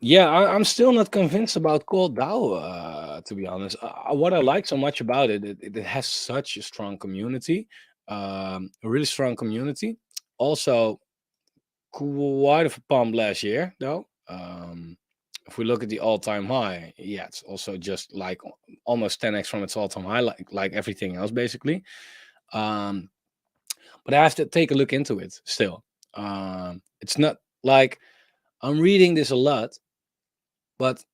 Yeah, I'm still not convinced about Cold Dow. To be honest, what I like so much about it, it has such a strong community, a really strong community. Also, quite of a pump last year, though. If we look at the all-time high, yeah, it's also just like almost 10x from its all-time high, like everything else, basically. Um, but I have to take a look into it still. It's not like I'm reading this a lot, but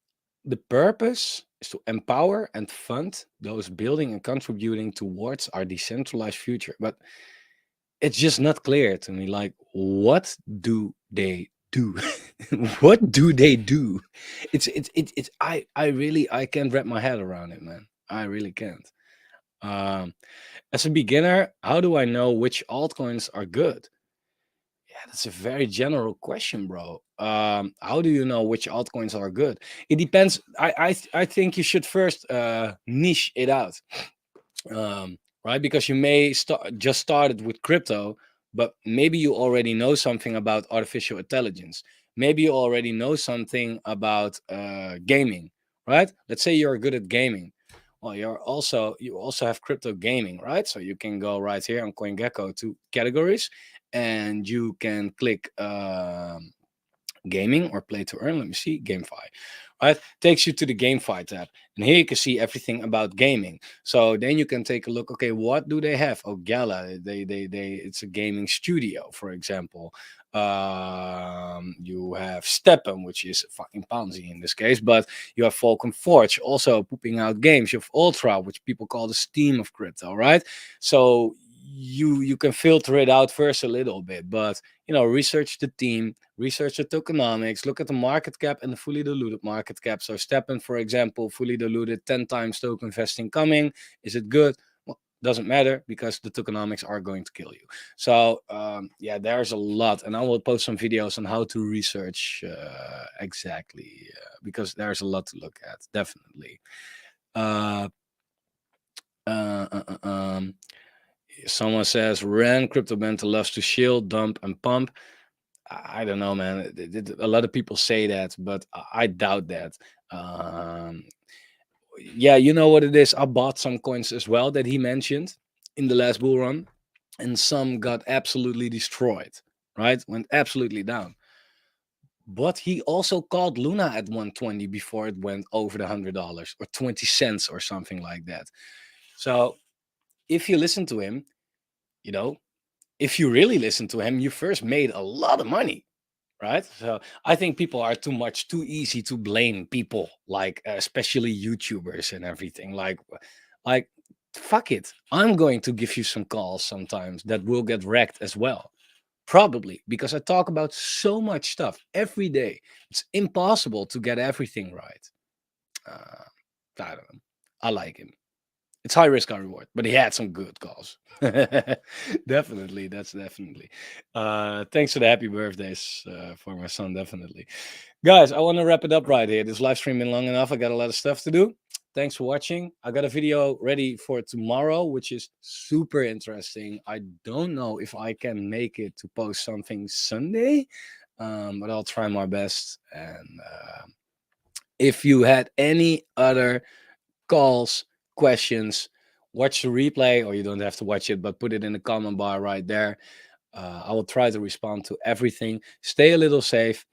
the purpose is to empower and fund those building and contributing towards our decentralized future. But it's just not clear to me. Like, what do they do? What do they do? It's I really I can't wrap my head around it, man. I really can't. Um, as a beginner, how do I know which altcoins are good? Yeah, that's a very general question, bro. How do you know which altcoins are good? It depends. I think you should first niche it out, right? Because you may just started with crypto, but maybe you already know something about artificial intelligence. Maybe you already know something about gaming, right? Let's say you're good at gaming. Well, you also have crypto gaming, right? So you can go right here on CoinGecko to categories, and you can click Gaming or play to earn. Let me see. GameFi. Right? Takes you to the GameFi tab. And here you can see everything about gaming. So then you can take a look. Okay, what do they have? Oh, Gala. It's a gaming studio, for example. You have Steppen, which is a fucking Ponzi in this case, but you have Falcon Forge also pooping out games. You have Ultra, which people call the Steam of crypto, right? So you can filter it out first a little bit, but research the team, research the tokenomics, look at the market cap and the fully diluted market cap. So Steppen, for example, fully diluted 10 times token vesting coming. Is it good? Well, doesn't matter because the tokenomics are going to kill you. So yeah, there's a lot, and I will post some videos on how to research exactly because there's a lot to look at, definitely. Uh, uh, uh, uh, um, Someone says Ren crypto benta loves to shield, dump, and pump. I don't know, man. A lot of people say that, but I doubt that. Um, yeah, you know what it is. I bought some coins as well that he mentioned in the last bull run, and some got absolutely destroyed. Right, went absolutely down. But he also called Luna at 120 before it went over the $100 or 20 cents or something like that. So if you listen to him, you know, if you really listen to him, you first made a lot of money, right? So I think people are too easy to blame people, like especially YouTubers and everything. Like, fuck it. I'm going to give you some calls sometimes that will get wrecked as well. Probably because I talk about so much stuff every day. It's impossible to get everything right. Uh, I don't know. I like him. It's high risk, high reward, but he had some good calls. Definitely, that's definitely. Thanks for the happy birthdays for my son, definitely. Guys, I want to wrap it up right here. This live stream been long enough. I got a lot of stuff to do. Thanks for watching. I got a video ready for tomorrow, which is super interesting. I don't know if I can make it to post something Sunday, but I'll try my best. And if you had any other calls, questions, watch the replay, or you don't have to watch it, but put it in the comment bar right there. I will try to respond to everything. Stay a little safe.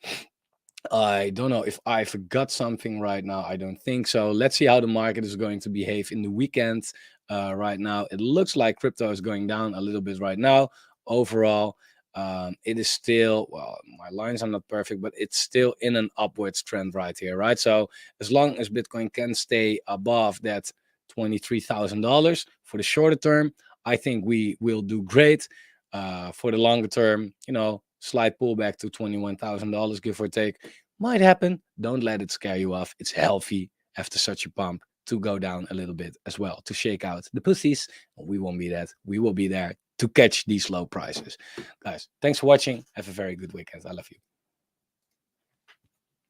I don't know if I forgot something right now. I don't think so. Let's see how the market is going to behave in the weekend. Right now, it looks like crypto is going down a little bit right now. Overall, it is still, well, my lines are not perfect, but it's still in an upwards trend right here, right? So as long as Bitcoin can stay above that $23,000 for the shorter term, I think we will do great. For the longer term, slight pullback to $21,000, give or take, might happen. Don't let it scare you off. It's healthy after such a pump to go down a little bit as well, to shake out the pussies. We won't be that. We will be there to catch these low prices. Guys, thanks for watching. Have a very good weekend. I love you.